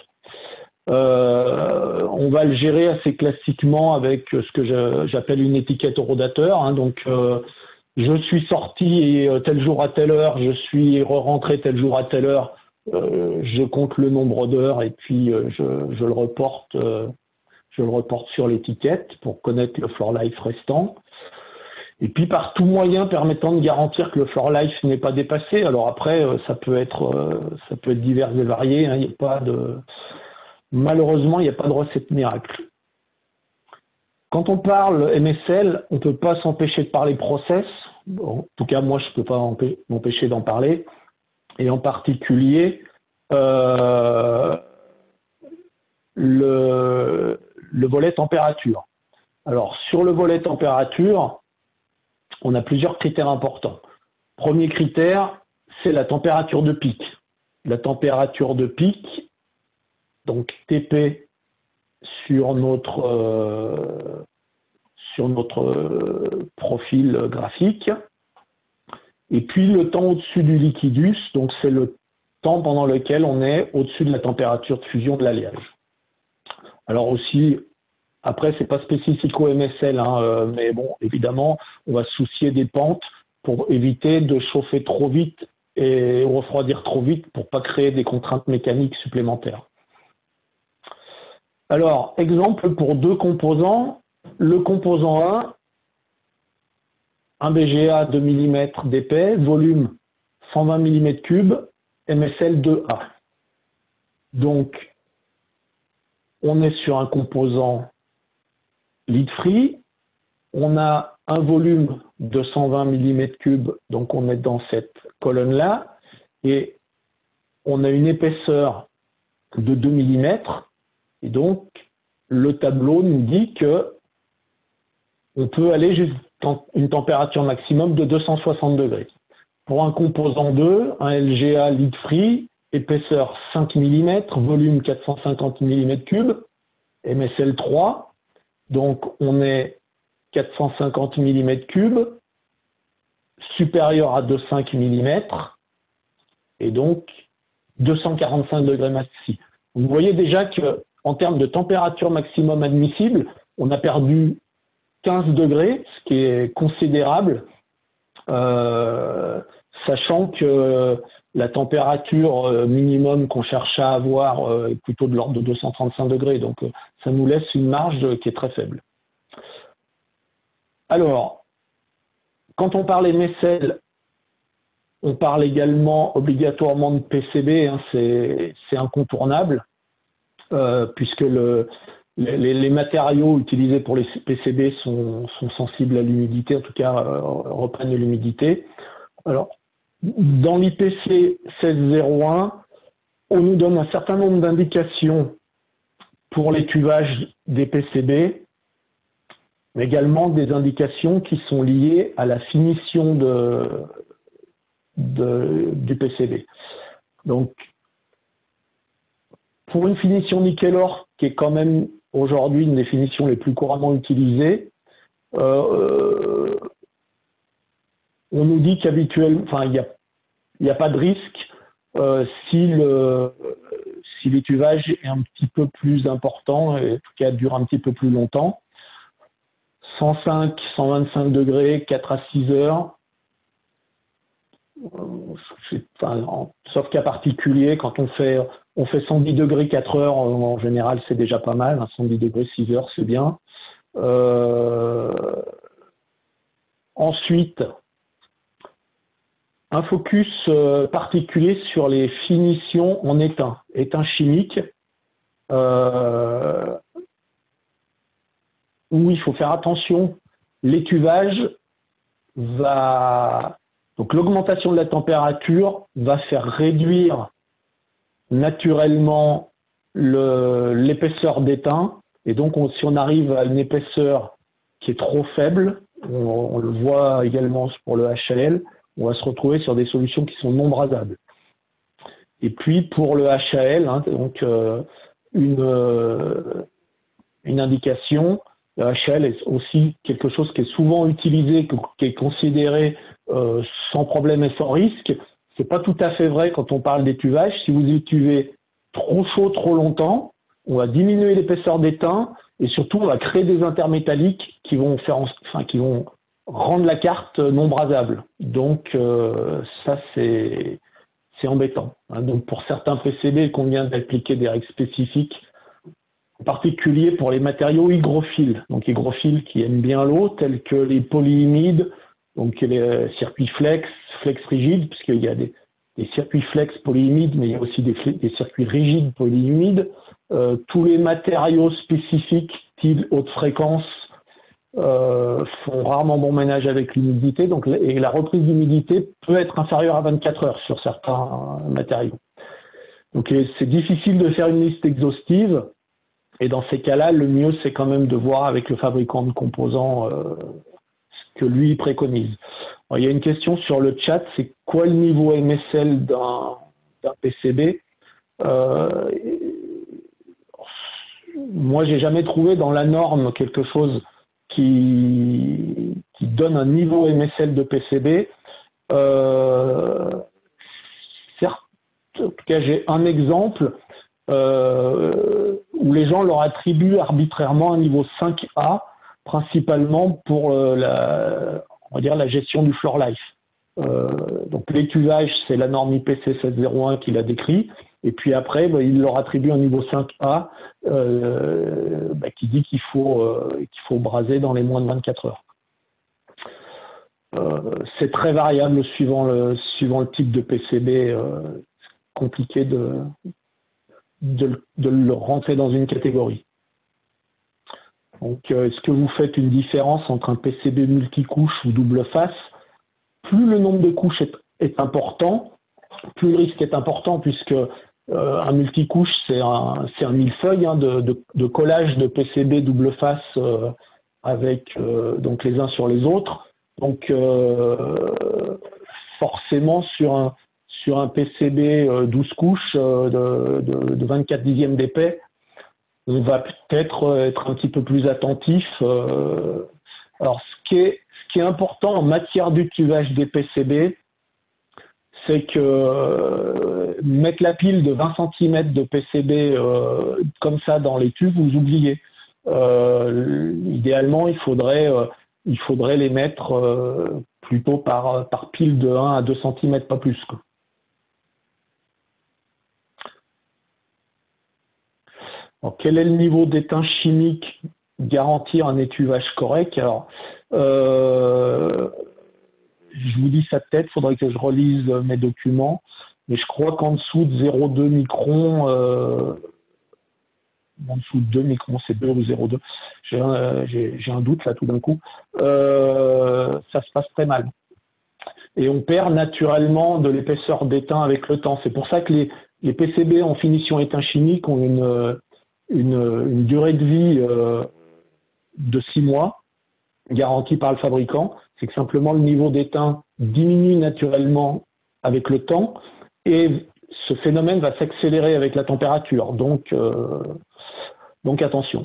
On va le gérer assez classiquement avec ce que j'appelle une étiquette au rotateur. Hein, donc, je suis sorti tel jour à telle heure, je suis rentré tel jour à telle heure, je compte le nombre d'heures et puis je le reporte sur l'étiquette pour connaître le floor life restant. Et puis par tout moyen permettant de garantir que le floor life n'est pas dépassé. Alors après, ça peut être divers et varié. Hein, malheureusement, il n'y a pas de recette miracle. Quand on parle MSL, on ne peut pas s'empêcher de parler process. Bon, en tout cas, moi, je ne peux pas m'empêcher d'en parler. Et en particulier, le volet température. Alors, sur le volet température, on a plusieurs critères importants. Premier critère, c'est la température de pic. La température de pic, donc TP sur notre profil graphique. Et puis le temps au-dessus du liquidus, donc c'est le temps pendant lequel on est au-dessus de la température de fusion de l'alliage. Alors aussi, après, c'est pas spécifique au MSL, hein, mais bon, évidemment, on va se soucier des pentes pour éviter de chauffer trop vite et refroidir trop vite pour pas créer des contraintes mécaniques supplémentaires. Alors, exemple pour deux composants. Le composant 1 BGA 2 mm d'épais, volume 120 mm3, MSL 2A. Donc, on est sur un composant lead-free, on a un volume de 120 mm3, donc on est dans cette colonne-là, et on a une épaisseur de 2 mm, et donc le tableau nous dit que on peut aller jusqu'à une température maximum de 260 degrés. Pour un composant 2, un LGA lead-free, épaisseur 5 mm, volume 450 mm3, MSL 3, donc on est 450 mm3, supérieur à 2,5 mm, et donc 245 degrés maxi. Vous voyez déjà qu'en termes de température maximum admissible, on a perdu 15 degrés, ce qui est considérable, sachant que la température minimum qu'on cherche à avoir est plutôt de l'ordre de 235 degrés. Donc, ça nous laisse une marge qui est très faible. Alors, quand on parle MSL, on parle également obligatoirement de PCB, hein, c'est incontournable, puisque les matériaux utilisés pour les PCB sont sensibles à l'humidité, en tout cas reprennent de l'humidité. Alors, dans l'IPC 1601, on nous donne un certain nombre d'indications pour les cuvages des PCB, mais également des indications qui sont liées à la finition du PCB. Donc, pour une finition nickel-or, qui est quand même aujourd'hui une des finitions les plus couramment utilisées, on nous dit qu'habituellement, enfin, il n'y a pas de risque si l'étuvage est un petit peu plus important et en tout cas dure un petit peu plus longtemps. 105, 125 degrés, 4 à 6 heures. Sauf cas particulier, quand on fait 110 degrés 4 heures, en général c'est déjà pas mal, 110 degrés 6 heures c'est bien. Ensuite, un focus particulier sur les finitions en étain chimique, où il faut faire attention, l'étuvage donc l'augmentation de la température va faire réduire naturellement l'épaisseur d'étain, et donc si on arrive à une épaisseur qui est trop faible, on le voit également pour le HLL, on va se retrouver sur des solutions qui sont non brasables. Et puis pour le HAL, hein, donc une indication, le HAL est aussi quelque chose qui est souvent utilisé, qui est considéré sans problème et sans risque. C'est pas tout à fait vrai quand on parle d'étuvage. Si vous étuvez trop chaud trop longtemps, on va diminuer l'épaisseur d'étain et surtout on va créer des intermétalliques qui vont qui vont rendre la carte non brasable. Donc ça c'est embêtant. Hein. Donc pour certains PCB, il convient d'appliquer des règles spécifiques, en particulier pour les matériaux hygrophiles. Donc hygrophiles qui aiment bien l'eau, tels que les polyimides, donc les circuits flex rigides, puisqu'il y a des circuits flex polyimides, mais il y a aussi des circuits rigides polyimides. Tous les matériaux spécifiques, style haute fréquence, font rarement bon ménage avec l'humidité, et la reprise d'humidité peut être inférieure à 24 heures sur certains matériaux. Donc c'est difficile de faire une liste exhaustive, et dans ces cas-là, le mieux c'est quand même de voir avec le fabricant de composants ce que lui préconise. Alors, il y a une question sur le chat, c'est quoi le niveau MSL d'un PCB? Moi, j'ai jamais trouvé dans la norme quelque chose qui donne un niveau MSL de PCB. Certes, en tout cas, j'ai un exemple où les gens leur attribuent arbitrairement un niveau 5A, principalement pour on va dire la gestion du floor life. Donc l'étuvage, c'est la norme IPC 701 qu'il a décrit. Et puis après, il leur attribue un niveau 5A qui dit qu'il faut braser dans les moins de 24 heures. C'est très variable suivant le type de PCB, compliqué de le rentrer dans une catégorie. Donc, est-ce que vous faites une différence entre un PCB multicouche ou double face? Plus le nombre de couches est important, plus le risque est important, puisque un multicouche, c'est un millefeuille hein, de collage de PCB double face avec donc les uns sur les autres. Donc forcément sur un PCB 12 couches de 24 dixièmes d'épais, on va peut-être être un petit peu plus attentif. Alors ce qui est important en matière d'étuvage des PCB, c'est que mettre la pile de 20 cm de PCB comme ça dans les tubes, vous oubliez. Idéalement, il faudrait les mettre plutôt par pile de 1 à 2 cm, pas plus, quoi. Alors, quel est le niveau d'étain chimique garantir un étuvage correct? Alors, je vous dis ça de tête, il faudrait que je relise mes documents, mais je crois qu'en dessous de 0,2 microns, en dessous de 2 microns, c'est 2 ou 0,2, j'ai un doute là tout d'un coup, ça se passe très mal. Et on perd naturellement de l'épaisseur d'étain avec le temps. C'est pour ça que les PCB en finition étain chimique ont une durée de vie de 6 mois, garantie par le fabricant. C'est que simplement le niveau d'étain diminue naturellement avec le temps et ce phénomène va s'accélérer avec la température. Donc attention.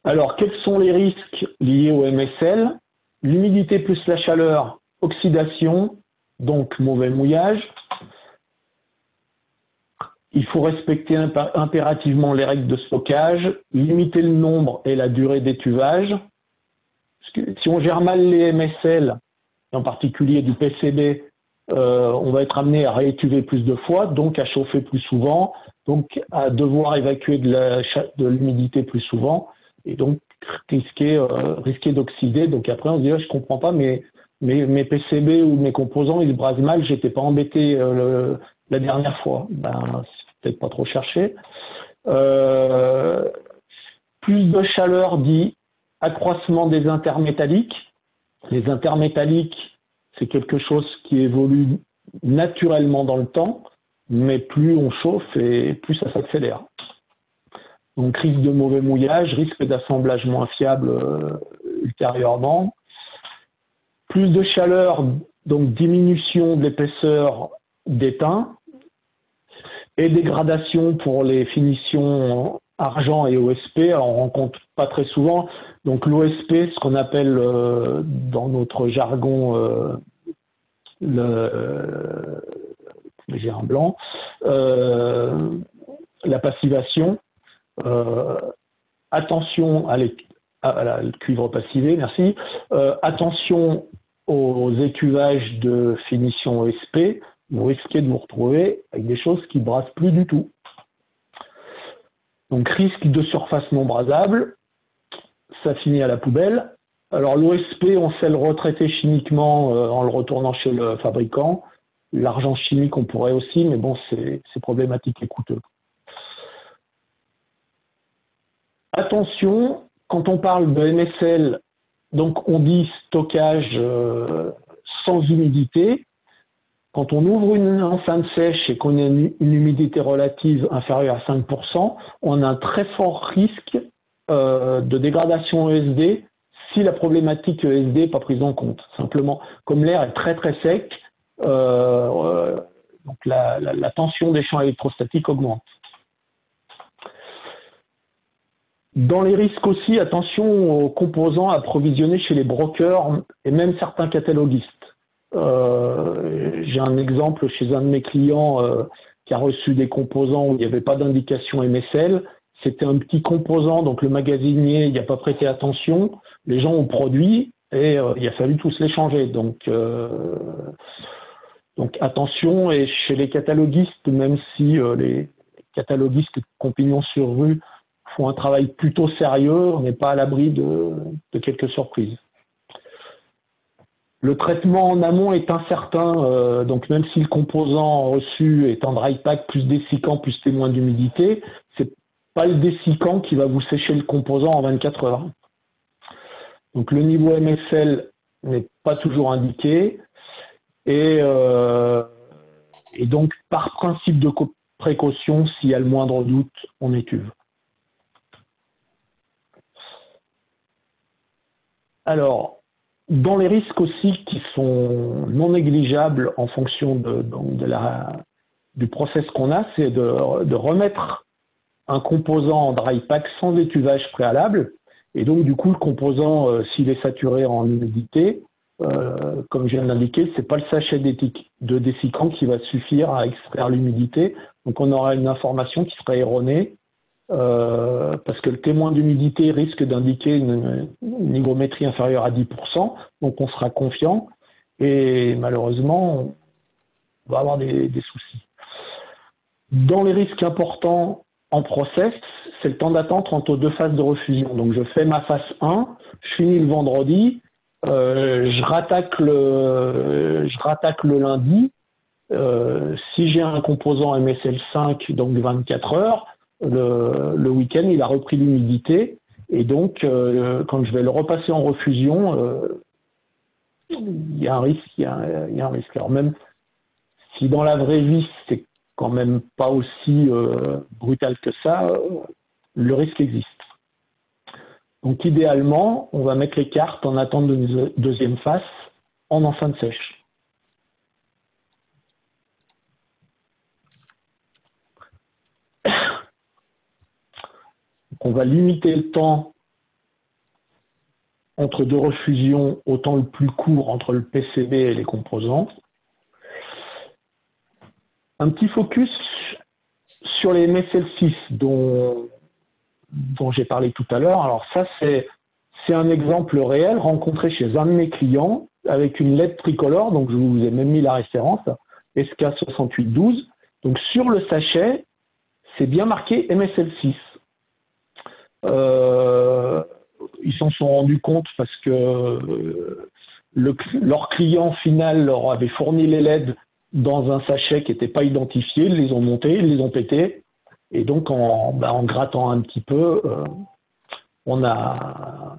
Alors, quels sont les risques liés au MSL? L'humidité plus la chaleur, oxydation, donc mauvais mouillage. Il faut respecter impérativement les règles de stockage, limiter le nombre et la durée d'étuvage. Si on gère mal les MSL, en particulier du PCB, on va être amené à réétuver plus de fois, donc à chauffer plus souvent, donc à devoir évacuer de l'humidité plus souvent, et donc risquer d'oxyder. Donc après, on se dit, je comprends pas, mais mes PCB ou mes composants, ils brasent mal, j'étais pas embêté la dernière fois. Ben, c'est peut-être pas trop cherché. Plus de chaleur dit accroissement des intermétalliques. Les intermétalliques, c'est quelque chose qui évolue naturellement dans le temps, mais plus on chauffe et plus ça s'accélère. Donc risque de mauvais mouillage, risque d'assemblage moins fiable ultérieurement. Plus de chaleur, donc diminution de l'épaisseur d'étain. et dégradation pour les finitions argent et OSP. Alors, on ne rencontre pas très souvent. Donc, l'OSP, ce qu'on appelle dans notre jargon j'ai un blanc, la passivation. Attention à la cuivre passivé, merci. Attention aux écuvages de finition OSP. Vous risquez de vous retrouver avec des choses qui ne brassent plus du tout. Donc, risque de surface non brasable, ça finit à la poubelle. Alors, l'OSP, on sait le retraiter chimiquement en le retournant chez le fabricant. L'argent chimique, on pourrait aussi, mais bon, c'est problématique et coûteux. Attention, quand on parle de MSL, donc on dit stockage sans humidité. Quand on ouvre une enceinte sèche et qu'on a une humidité relative inférieure à 5%, on a un très fort risque de dégradation ESD si la problématique ESD n'est pas prise en compte. Simplement, comme l'air est très très sec, donc la tension des champs électrostatiques augmente. Dans les risques aussi, attention aux composants approvisionnés chez les brokers et même certains cataloguistes. J'ai un exemple chez un de mes clients qui a reçu des composants où il n'y avait pas d'indication MSL. C'était un petit composant, donc le magasinier n'y a pas prêté attention. Les gens ont produit et il a fallu tous les changer. Donc attention, et chez les cataloguistes, même si les cataloguistes compagnons sur rue font un travail plutôt sérieux, on n'est pas à l'abri de quelques surprises. Le traitement en amont est incertain, donc même si le composant reçu est en dry pack plus dessicant plus témoin d'humidité, c'est pas le dessicant qui va vous sécher le composant en 24 heures. Donc le niveau MSL n'est pas toujours indiqué et donc par principe de précaution, s'il y a le moindre doute, on étuve. Alors, dans les risques aussi qui sont non négligeables en fonction du process qu'on a, c'est de remettre un composant en dry pack sans étuvage préalable. Et donc, du coup, le composant, s'il est saturé en humidité, comme je viens de l'indiquer, ce n'est pas le sachet de dessicant qui va suffire à extraire l'humidité. Donc, on aura une information qui serait erronée. Parce que le témoin d'humidité risque d'indiquer une hygrométrie inférieure à 10%, donc on sera confiant et malheureusement on va avoir des soucis. Dans les risques importants en process, c'est le temps d'attente entre deux phases de refusion. Donc je fais ma phase 1, je finis le vendredi, je rattaque le lundi. Si j'ai un composant MSL5, donc 24 heures, le week-end, il a repris l'humidité et donc quand je vais le repasser en refusion, il y a un risque. Alors même si dans la vraie vie, c'est quand même pas aussi brutal que ça, le risque existe. Donc idéalement, on va mettre les cartes en attente de deuxième phase en enceinte sèche. On va limiter le temps entre deux refusions au temps le plus court entre le PCB et les composants. Un petit focus sur les MSL6 dont j'ai parlé tout à l'heure. Alors ça, c'est un exemple réel rencontré chez un de mes clients avec une LED tricolore. Donc je vous ai même mis la référence, SK6812. Donc sur le sachet, c'est bien marqué MSL6. Ils s'en sont rendus compte parce que leur client final leur avait fourni les LED dans un sachet qui n'était pas identifié. Ils les ont montés, ils les ont pétés. Et donc, en grattant un petit peu, on a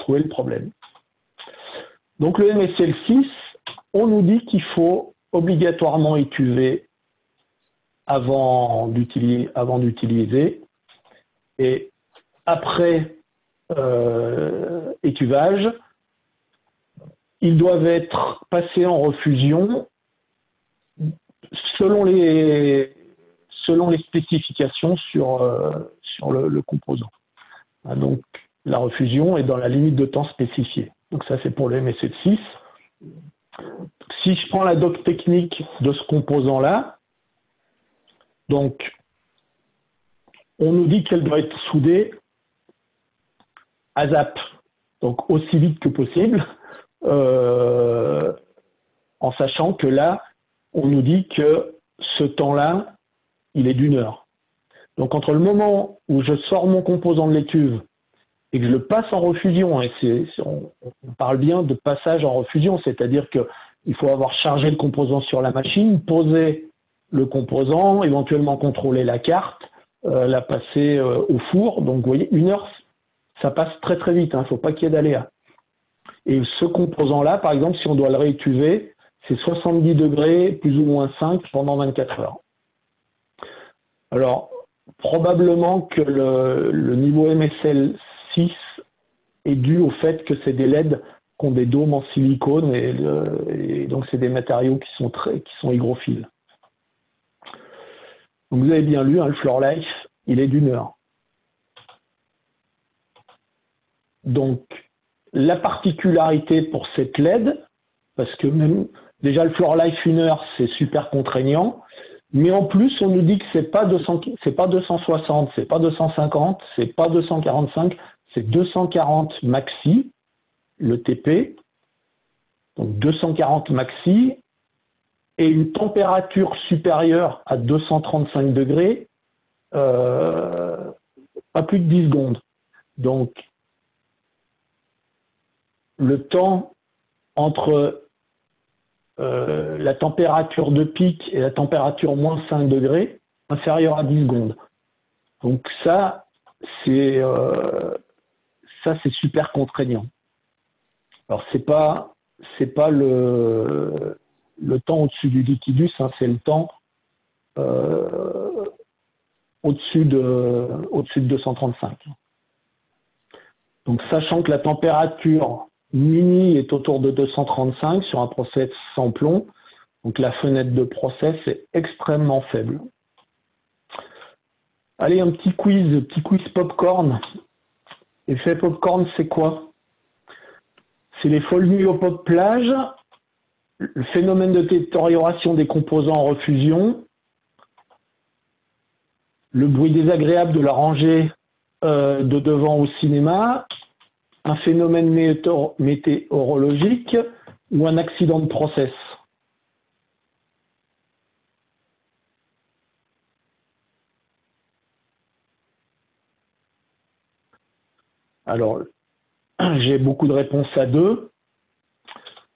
trouvé le problème. Donc, le MSL6, on nous dit qu'il faut obligatoirement étuver avant d'utiliser. Et après étuvage, ils doivent être passés en refusion selon selon les spécifications sur le composant. Donc, la refusion est dans la limite de temps spécifiée. Donc, ça, c'est pour le MSC de 6. Si je prends la doc technique de ce composant-là, donc, on nous dit qu'elle doit être soudée ASAP, donc aussi vite que possible, en sachant que là, on nous dit que ce temps-là, il est d'1 heure. Donc, entre le moment où je sors mon composant de l'étuve et que je le passe en refusion, et on parle bien de passage en refusion, c'est-à-dire qu'il faut avoir chargé le composant sur la machine, poser le composant, éventuellement contrôler la carte, la passer au four. Donc, vous voyez, 1 heure, ça passe très très vite, il ne faut pas qu'il y ait d'aléa. Et ce composant-là, par exemple, si on doit le réétuver, c'est 70 degrés, plus ou moins 5 pendant 24 heures. Alors, probablement que le niveau MSL 6 est dû au fait que c'est des LED qui ont des dômes en silicone et donc c'est des matériaux qui sont hygrophiles. Donc vous avez bien lu, hein, le Floor Life, il est d'1 heure. Donc, la particularité pour cette LED, parce que même déjà le Floor Life 1 heure, c'est super contraignant, mais en plus, on nous dit que c'est pas 260, c'est pas 250, c'est pas 245, c'est 240 maxi, le TP, donc 240 maxi, et une température supérieure à 235 degrés, pas plus de 10 secondes. Donc, le temps entre la température de pic et la température moins 5 degrés, inférieure à 10 secondes. Donc ça, c'est super contraignant. Alors, c'est pas le temps au-dessus du liquidus, hein, c'est le temps au-dessus de 235. Donc, sachant que la température mini est autour de 235 sur un process sans plomb, donc la fenêtre de process est extrêmement faible. Allez, un petit quiz popcorn. Effet popcorn, c'est quoi? C'est les Folmios pop plage, le phénomène de détérioration des composants en refusion, le bruit désagréable de la rangée de devant au cinéma, un phénomène météorologique ou un accident de process. Alors, j'ai beaucoup de réponses à 2.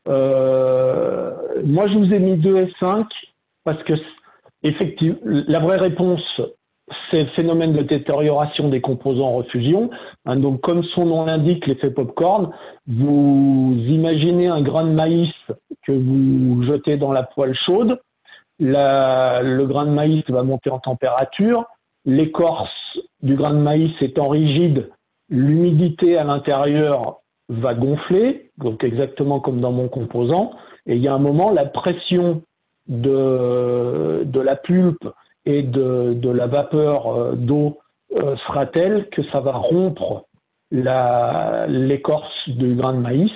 Moi, je vous ai mis 2 et 5 parce que, effectivement, la vraie réponse, c'est le phénomène de détérioration des composants en refusion. Hein, donc, comme son nom l'indique, l'effet popcorn, vous imaginez un grain de maïs que vous jetez dans la poêle chaude. Le grain de maïs va monter en température. L'écorce du grain de maïs étant rigide, l'humidité à l'intérieur va gonfler, donc exactement comme dans mon composant. Et il y a un moment, la pression de la pulpe et de la vapeur d'eau sera telle que ça va rompre l'écorce du grain de maïs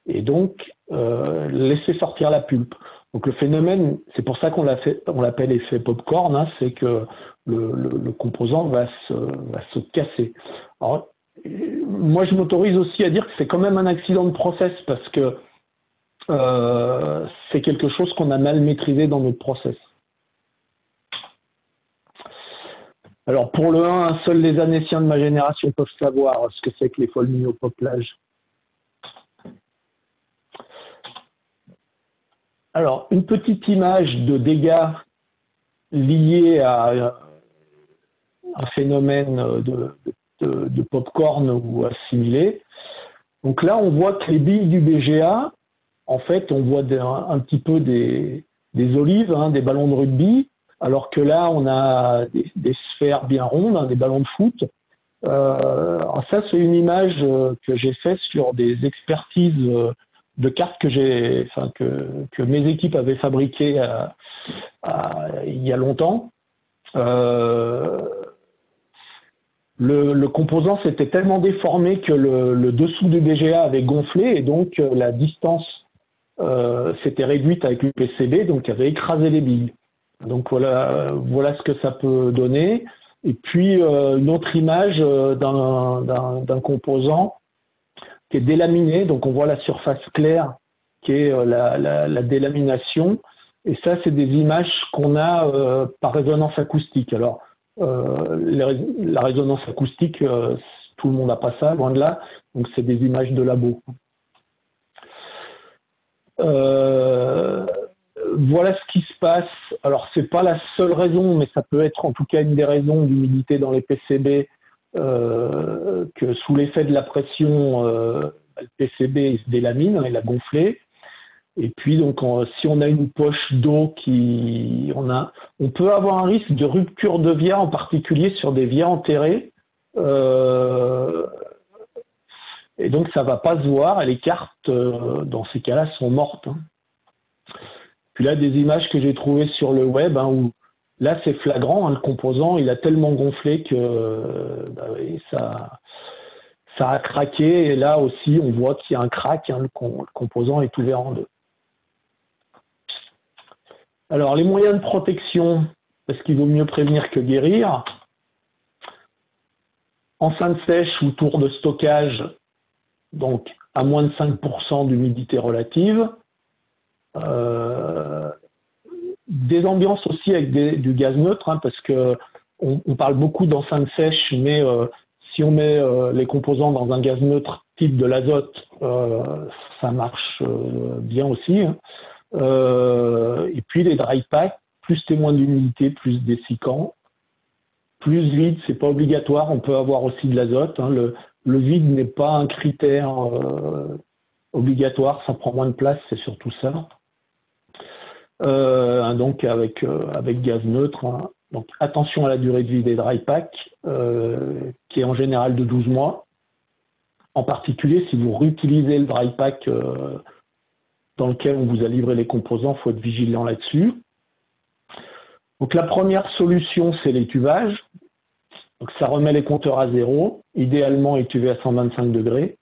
et donc laisser sortir la pulpe. Donc le phénomène, c'est pour ça qu'on l'appelle effet popcorn, hein, c'est que le composant va se casser. Alors, moi, je m'autorise aussi à dire que c'est quand même un accident de process parce que c'est quelque chose qu'on a mal maîtrisé dans notre process. Alors, pour le 1, seuls les anéciens de ma génération peuvent savoir ce que c'est que les Folmios pop plage. Alors, une petite image de dégâts liés à un phénomène de popcorn ou assimilé. Donc là, on voit que les billes du BGA, en fait, on voit un petit peu des olives, hein, des ballons de rugby, alors que là, on a des sphères bien rondes, hein, des ballons de foot. Alors ça, c'est une image que j'ai faite sur des expertises de cartes que mes équipes avaient fabriquées il y a longtemps. Le composant s'était tellement déformé que le dessous du BGA avait gonflé et donc la distance s'était réduite avec le PCB, donc avait écrasé les billes. Donc voilà ce que ça peut donner. Et puis une autre image d'un composant qui est délaminé, donc on voit la surface claire qui est la délamination. Et ça, c'est des images qu'on a par résonance acoustique. Alors, la résonance acoustique, tout le monde n'a pas ça, loin de là. Donc, c'est des images de labo. Voilà ce qui se passe. Alors, c'est pas la seule raison, mais ça peut être en tout cas une des raisons d'humidité dans les PCB, que sous l'effet de la pression, le PCB il se délamine, il a gonflé. Et puis, donc, si on a une poche d'eau on peut avoir un risque de rupture de via, en particulier sur des vias enterrées. Et donc, ça ne va pas se voir. Et les cartes, dans ces cas-là, sont mortes. Puis là, des images que j'ai trouvées sur le web, où là, c'est flagrant. Le composant, il a tellement gonflé que ça a craqué. Et là aussi, on voit qu'il y a un crack. Le composant est ouvert en deux. Alors, les moyens de protection, parce qu'il vaut mieux prévenir que guérir. Enceinte sèche ou tour de stockage, donc à moins de 5% d'humidité relative. Des ambiances aussi avec du gaz neutre, parce qu'on parle beaucoup d'enceinte sèche, mais si on met les composants dans un gaz neutre type de l'azote, ça marche bien aussi. Et puis les dry packs, plus témoins d'humidité, plus dessicants. Plus vide, c'est pas obligatoire, on peut avoir aussi de l'azote. Le vide n'est pas un critère obligatoire, ça prend moins de place, c'est surtout ça. Donc avec gaz neutre. Donc attention à la durée de vie des dry packs, qui est en général de 12 mois. En particulier, si vous réutilisez le dry pack dans lequel on vous a livré les composants, il faut être vigilant là-dessus. Donc la première solution, c'est l'étuvage. Donc ça remet les compteurs à zéro, idéalement étuver à 125 degrés.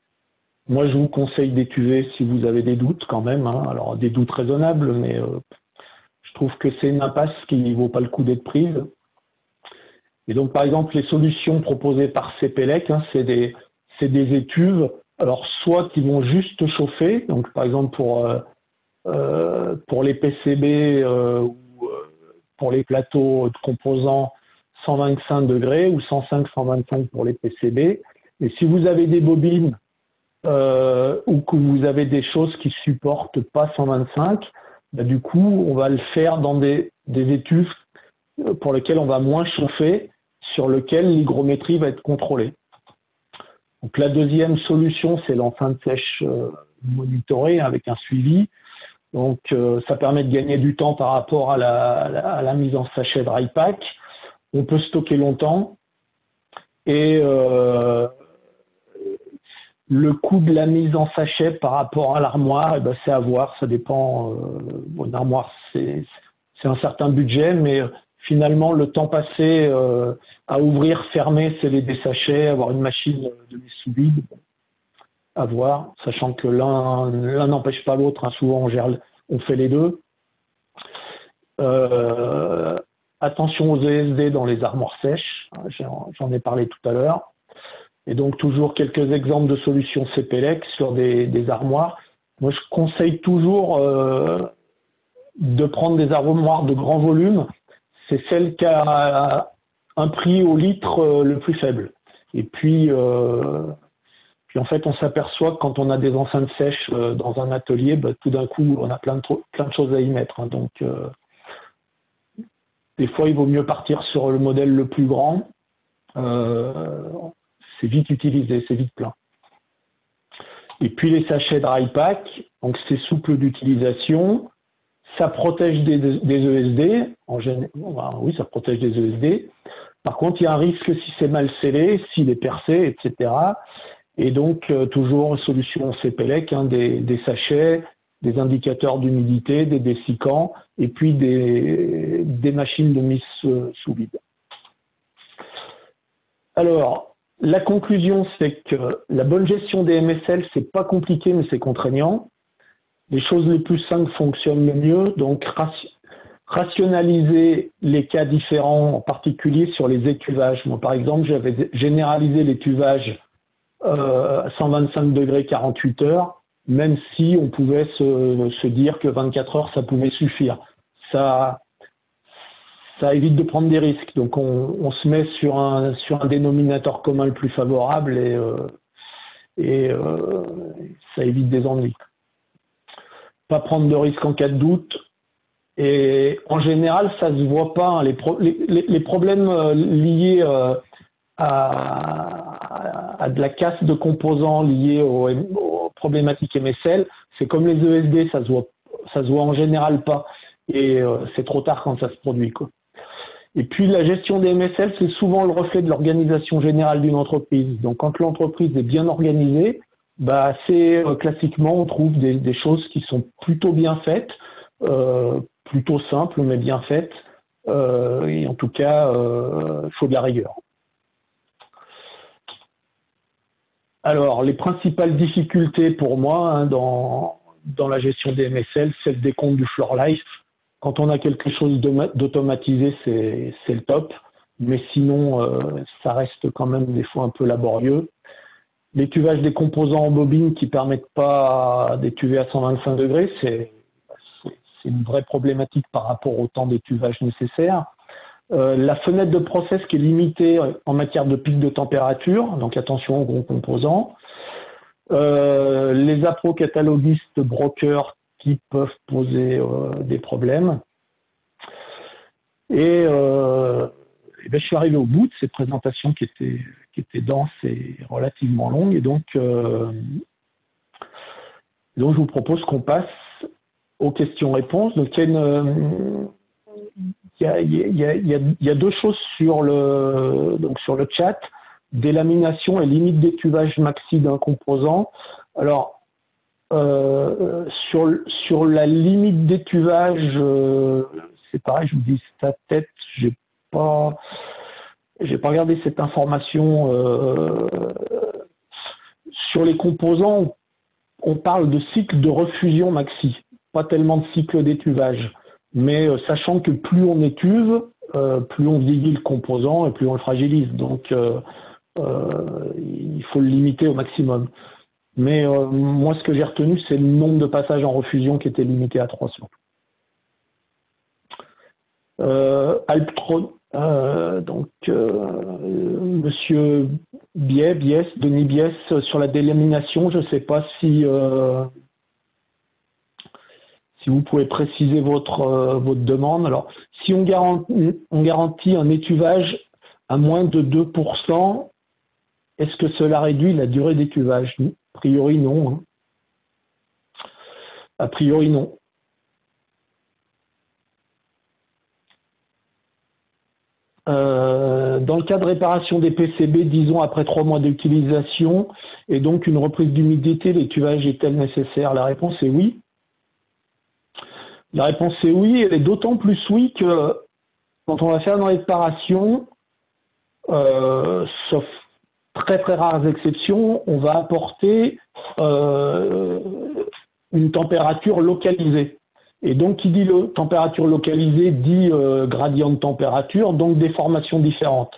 Moi, je vous conseille d'étuver si vous avez des doutes quand même. Alors des doutes raisonnables, mais je trouve que c'est une impasse qui ne vaut pas le coup d'être prise. Et donc par exemple, les solutions proposées par CPELEC, c'est des étuves, alors soit qui vont juste chauffer, donc par exemple pour les PCB ou pour les plateaux de composants 125 degrés ou 105-125 pour les PCB. Et si vous avez des bobines ou que vous avez des choses qui ne supportent pas 125, du coup, on va le faire dans des étuves pour lesquelles on va moins chauffer, sur lesquelles l'hygrométrie va être contrôlée. Donc la deuxième solution, c'est l'enceinte sèche monitorée avec un suivi. Donc ça permet de gagner du temps par rapport à la mise en sachet dry pack. On peut stocker longtemps et le coût de la mise en sachet par rapport à l'armoire, c'est à voir, ça dépend. Une armoire, c'est un certain budget, mais finalement, le temps passé à ouvrir, fermer, sceller des sachets, avoir une machine de mise sous vide, à voir, sachant que l'un n'empêche pas l'autre. Souvent, on fait les deux. Attention aux ESD dans les armoires sèches, j'en ai parlé tout à l'heure. Et donc, toujours quelques exemples de solutions CPELEC sur des armoires. Moi, je conseille toujours de prendre des armoires de grand volume. C'est celle qui a un prix au litre le plus faible. Et puis en fait, on s'aperçoit que quand on a des enceintes sèches dans un atelier, tout d'un coup, on a plein de choses à y mettre. Donc, des fois, il vaut mieux partir sur le modèle le plus grand. C'est vite utilisé, c'est vite plein. Et puis les sachets dry pack, donc c'est souple d'utilisation, ça protège des ESD, oui, ça protège des ESD. Par contre, il y a un risque si c'est mal scellé, s'il est percé, etc. Et donc toujours solution CPELEC, des sachets des indicateurs d'humidité, des dessicants et puis des machines de mise sous vide. Alors, la conclusion, c'est que la bonne gestion des MSL, c'est pas compliqué, mais c'est contraignant. Les choses les plus simples fonctionnent le mieux, donc rationaliser les cas différents, en particulier sur les étuvages. Moi, par exemple, j'avais généralisé l'étuvage à 125 degrés 48 heures, même si on pouvait se dire que 24 heures, ça pouvait suffire. Ça évite de prendre des risques. Donc, on se met sur un dénominateur commun le plus favorable et ça évite des ennuis. Pas prendre de risques en cas de doute. Et en général, ça ne se voit pas. Hein. Les problèmes liés à de la casse de composants liés aux problématiques MSL, c'est comme les ESD, ça se voit en général pas. Et c'est trop tard quand ça se produit, quoi. Et puis la gestion des MSL, c'est souvent le reflet de l'organisation générale d'une entreprise. Donc quand l'entreprise est bien organisée, bah, classiquement, on trouve des choses qui sont plutôt bien faites, plutôt simples, mais bien faites. Et en tout cas, il faut de la rigueur. Alors, les principales difficultés pour moi hein, dans la gestion des MSL, c'est le décompte du floor life. Quand on a quelque chose d'automatisé, c'est le top. Mais sinon, ça reste quand même des fois un peu laborieux. L'étuvage des composants en bobine qui ne permettent pas d'étuver à 125 degrés, c'est une vraie problématique par rapport au temps d'étuvage nécessaire. La fenêtre de process qui est limitée en matière de pic de température, donc attention aux gros composants. Les appro-cataloguistes brokers qui peuvent poser des problèmes. Et je suis arrivé au bout de cette présentation qui était dense et relativement longue. Et donc je vous propose qu'on passe aux questions-réponses. Donc, il y a deux choses sur le chat, délamination et limite d'étuvage maxi d'un composant. Alors, sur la limite d'étuvage, c'est pareil, je vous dis ta tête, j'ai pas regardé cette information. Sur les composants, on parle de cycle de refusion maxi, pas tellement de cycle d'étuvage. Mais sachant que plus on étuve, plus on vieillit le composant et plus on le fragilise. Donc, il faut le limiter au maximum. Mais moi, ce que j'ai retenu, c'est le nombre de passages en refusion qui était limité à 3 surtout. Alptron, Monsieur Denis Biès, sur la délamination, je ne sais pas si vous pouvez préciser votre demande. Alors, si on garantit un étuvage à moins de 2%, est-ce que cela réduit la durée d'étuvage? A priori, non. Hein. A priori, non. Dans le cas de réparation des PCB, disons après 3 mois d'utilisation, et donc une reprise d'humidité, l'étuvage est-elle nécessaire? La réponse est oui. La réponse est oui, elle est d'autant plus oui que quand on va faire une réparation, sauf très très rares exceptions, on va apporter une température localisée. Et donc, qui dit température localisée dit gradient de température, donc des formations différentes.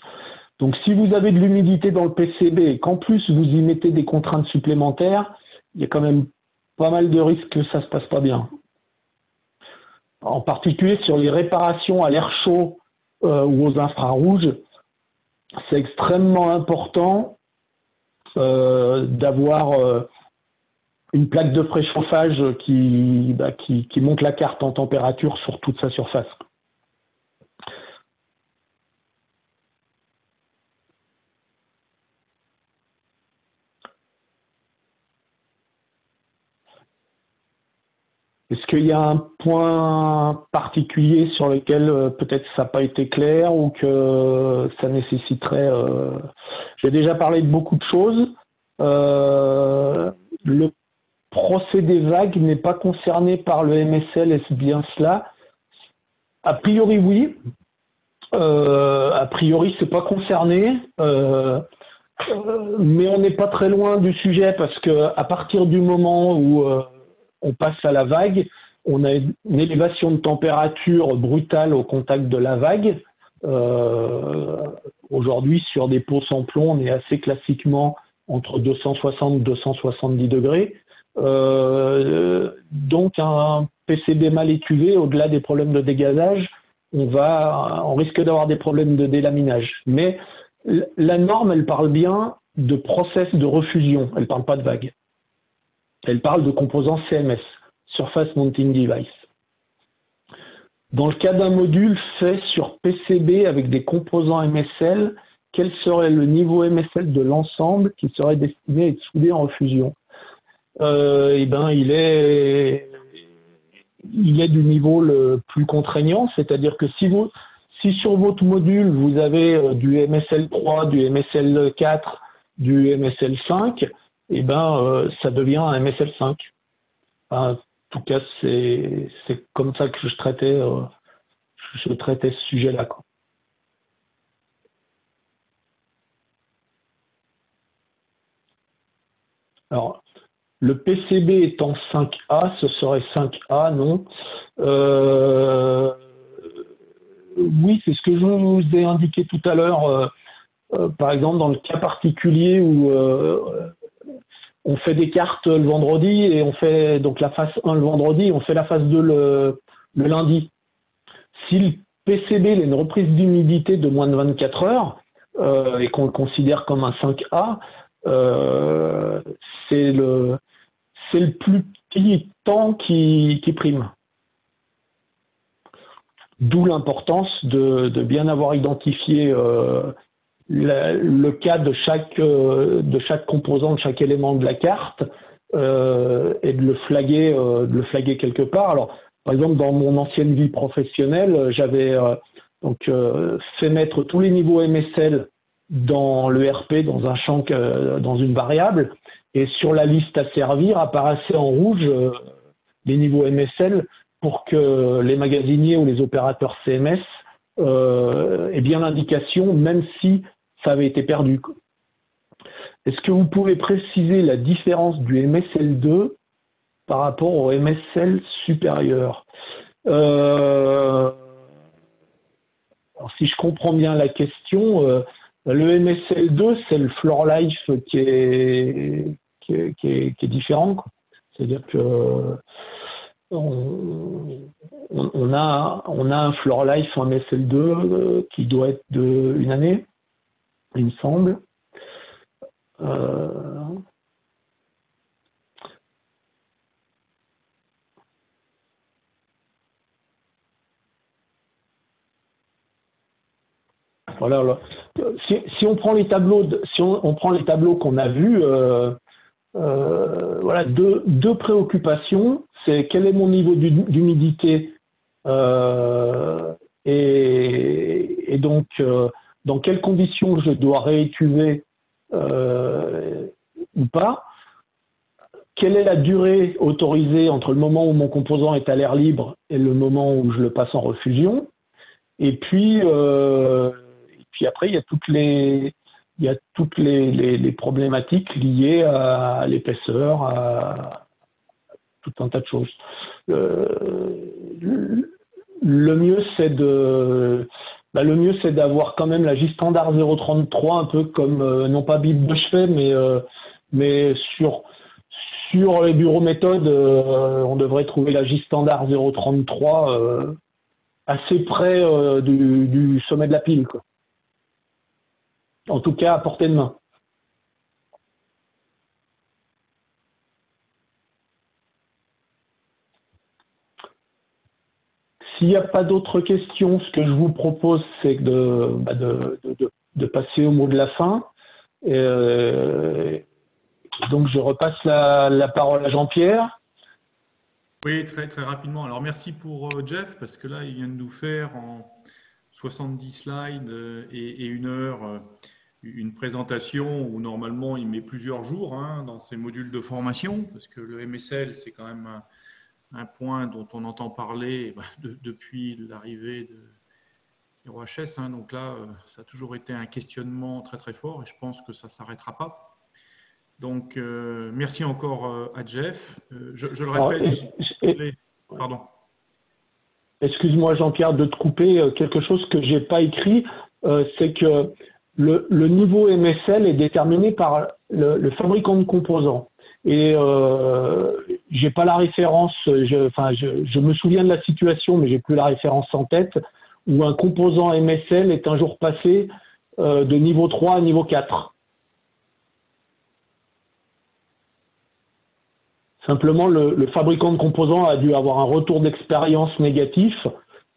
Donc, si vous avez de l'humidité dans le PCB et qu'en plus vous y mettez des contraintes supplémentaires, il y a quand même pas mal de risques que ça ne se passe pas bien. En particulier sur les réparations à l'air chaud ou aux infrarouges, c'est extrêmement important d'avoir une plaque de préchauffage qui monte la carte en température sur toute sa surface. Est-ce qu'il y a un point particulier sur lequel peut-être ça n'a pas été clair ou que ça nécessiterait... J'ai déjà parlé de beaucoup de choses. Le procédé vague n'est pas concerné par le MSL, est-ce bien cela? A priori, oui. A priori, c'est pas concerné. Mais on n'est pas très loin du sujet parce que à partir du moment où on passe à la vague, on a une élévation de température brutale au contact de la vague. Aujourd'hui, sur des pots sans plomb, on est assez classiquement entre 260 et 270 degrés. Donc, un PCB mal étuvé, au-delà des problèmes de dégazage, on risque d'avoir des problèmes de délaminage. Mais la norme, elle parle bien de process de refusion, elle ne parle pas de vague. Elle parle de composants CMS, Surface Mounting Device. Dans le cas d'un module fait sur PCB avec des composants MSL, quel serait le niveau MSL de l'ensemble qui serait destiné à être soudé en refusion? Eh ben, il est du niveau le plus contraignant, c'est-à-dire que si sur votre module vous avez du MSL3, du MSL4, du MSL5, eh ben, ça devient un MSL5. En tout cas, c'est comme ça que je traitais ce sujet-là. Alors, le PCB étant 5A, ce serait 5A, non? Oui, c'est ce que je vous ai indiqué tout à l'heure. Par exemple, dans le cas particulier où on fait des cartes le vendredi et on fait donc la phase 1 le vendredi et on fait la phase 2 le lundi. Si le PCB il a une reprise d'humidité de moins de 24 heures et qu'on le considère comme un 5A, c'est le plus petit temps qui prime. D'où l'importance de bien avoir identifié le cas de chaque composant, de chaque élément de la carte et de le flaguer quelque part. Alors, par exemple, dans mon ancienne vie professionnelle, j'avais fait mettre tous les niveaux MSL dans le RP, dans un champ, dans une variable, et sur la liste à servir apparaissaient en rouge les niveaux MSL pour que les magasiniers ou les opérateurs CMS aient bien l'indication, même si ça avait été perdu. Est-ce que vous pouvez préciser la différence du MSL2 par rapport au MSL supérieur? Alors, si je comprends bien la question, le MSL2, c'est le floor life qui est différent. C'est-à-dire que on a un floor life en MSL2 qui doit être de une année, il me semble. Voilà. Si on prend les tableaux, on prend les tableaux qu'on a vus, voilà, deux préoccupations. C'est quel est mon niveau d'humidité et donc dans quelles conditions je dois réétuver ou pas. Quelle est la durée autorisée entre le moment où mon composant est à l'air libre et le moment où je le passe en refusion? Et puis après, il y a toutes les problématiques liées à l'épaisseur, à tout un tas de choses. Le mieux, c'est d'avoir quand même la J standard 033, un peu comme, non pas Bible de chevet, mais sur les bureaux méthodes, on devrait trouver la J standard 033 assez près du sommet de la pile, quoi. En tout cas, à portée de main. S'il n'y a pas d'autres questions, ce que je vous propose, c'est de passer au mot de la fin. Donc, je repasse la parole à Jean-Pierre. Oui, très, très rapidement. Alors, merci pour Jeff, parce que là, il vient de nous faire en 70 slides et 1 heure une présentation où normalement il met plusieurs jours hein, dans ses modules de formation, parce que le MSL, c'est quand même un point dont on entend parler depuis l'arrivée de ROHS. Hein. Donc là, ça a toujours été un questionnement très très fort et je pense que ça ne s'arrêtera pas. Donc, merci encore à Jeff. Je le répète. Pardon. Excuse-moi Jean-Pierre de te couper, quelque chose que je n'ai pas écrit, c'est que le niveau MSL est déterminé par le fabricant de composants. Et j'ai pas la référence, je me souviens de la situation, mais j'ai plus la référence en tête, où un composant MSL est un jour passé de niveau 3 à niveau 4. Simplement, le fabricant de composants a dû avoir un retour d'expérience négatif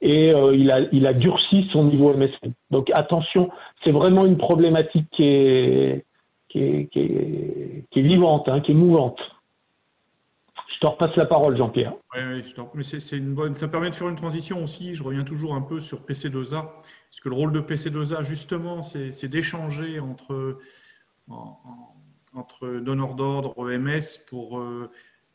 et il a durci son niveau MSL. Donc attention, c'est vraiment une problématique qui est vivante, hein, qui est mouvante. Je te repasse la parole, Jean-Pierre. Oui, mais c'est une bonne. Ça permet de faire une transition aussi. Je reviens toujours un peu sur PC2A, parce que le rôle de PC2A, justement, c'est d'échanger entre donneurs d'ordre, EMS, pour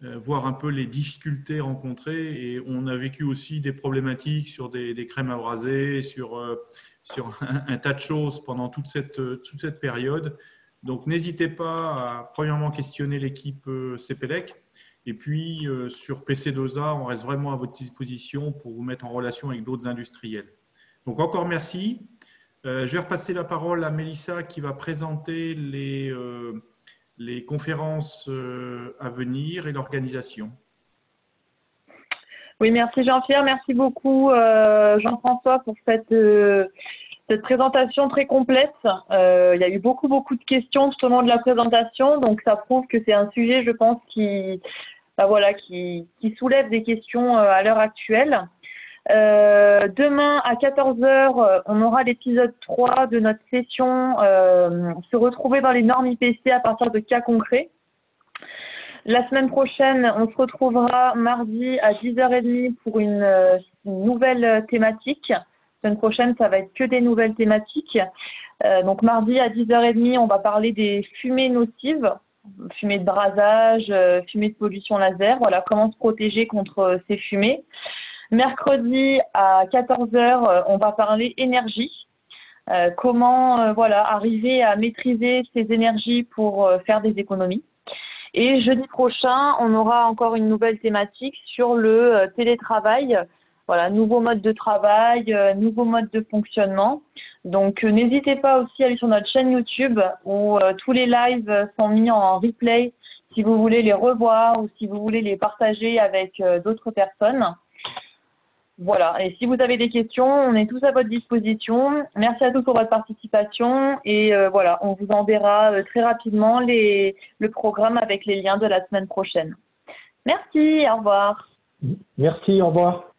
voir un peu les difficultés rencontrées. Et on a vécu aussi des problématiques sur des crèmes abrasées, sur un tas de choses pendant toute cette période. Donc, n'hésitez pas à, premièrement, questionner l'équipe CPLEC. Et puis, sur PC2A, on reste vraiment à votre disposition pour vous mettre en relation avec d'autres industriels. Donc, encore merci. Je vais repasser la parole à Mélissa qui va présenter les conférences à venir et l'organisation. Oui, merci Jean-Pierre. Merci beaucoup Jean-François pour cette présentation très complète. Il y a eu beaucoup de questions tout au long de la présentation, donc ça prouve que c'est un sujet, je pense, qui soulève des questions à l'heure actuelle. Demain à 14 h, on aura l'épisode 3 de notre session se retrouver dans les normes IPC à partir de cas concrets. La semaine prochaine, on se retrouvera mardi à 10h30 pour une nouvelle thématique. La semaine prochaine, ça va être que des nouvelles thématiques. Donc mardi à 10h30, on va parler des fumées nocives, fumée de brasage, fumée de pollution laser. Voilà, comment se protéger contre ces fumées. Mercredi à 14 h, on va parler énergie. Comment arriver à maîtriser ces énergies pour faire des économies. Et jeudi prochain, on aura encore une nouvelle thématique sur le télétravail. Voilà, nouveau mode de travail, nouveau mode de fonctionnement. Donc, n'hésitez pas aussi à aller sur notre chaîne YouTube où tous les lives sont mis en replay si vous voulez les revoir ou si vous voulez les partager avec d'autres personnes. Voilà, et si vous avez des questions, on est tous à votre disposition. Merci à tous pour votre participation et voilà, on vous enverra très rapidement le programme avec les liens de la semaine prochaine. Merci, au revoir. Merci, au revoir.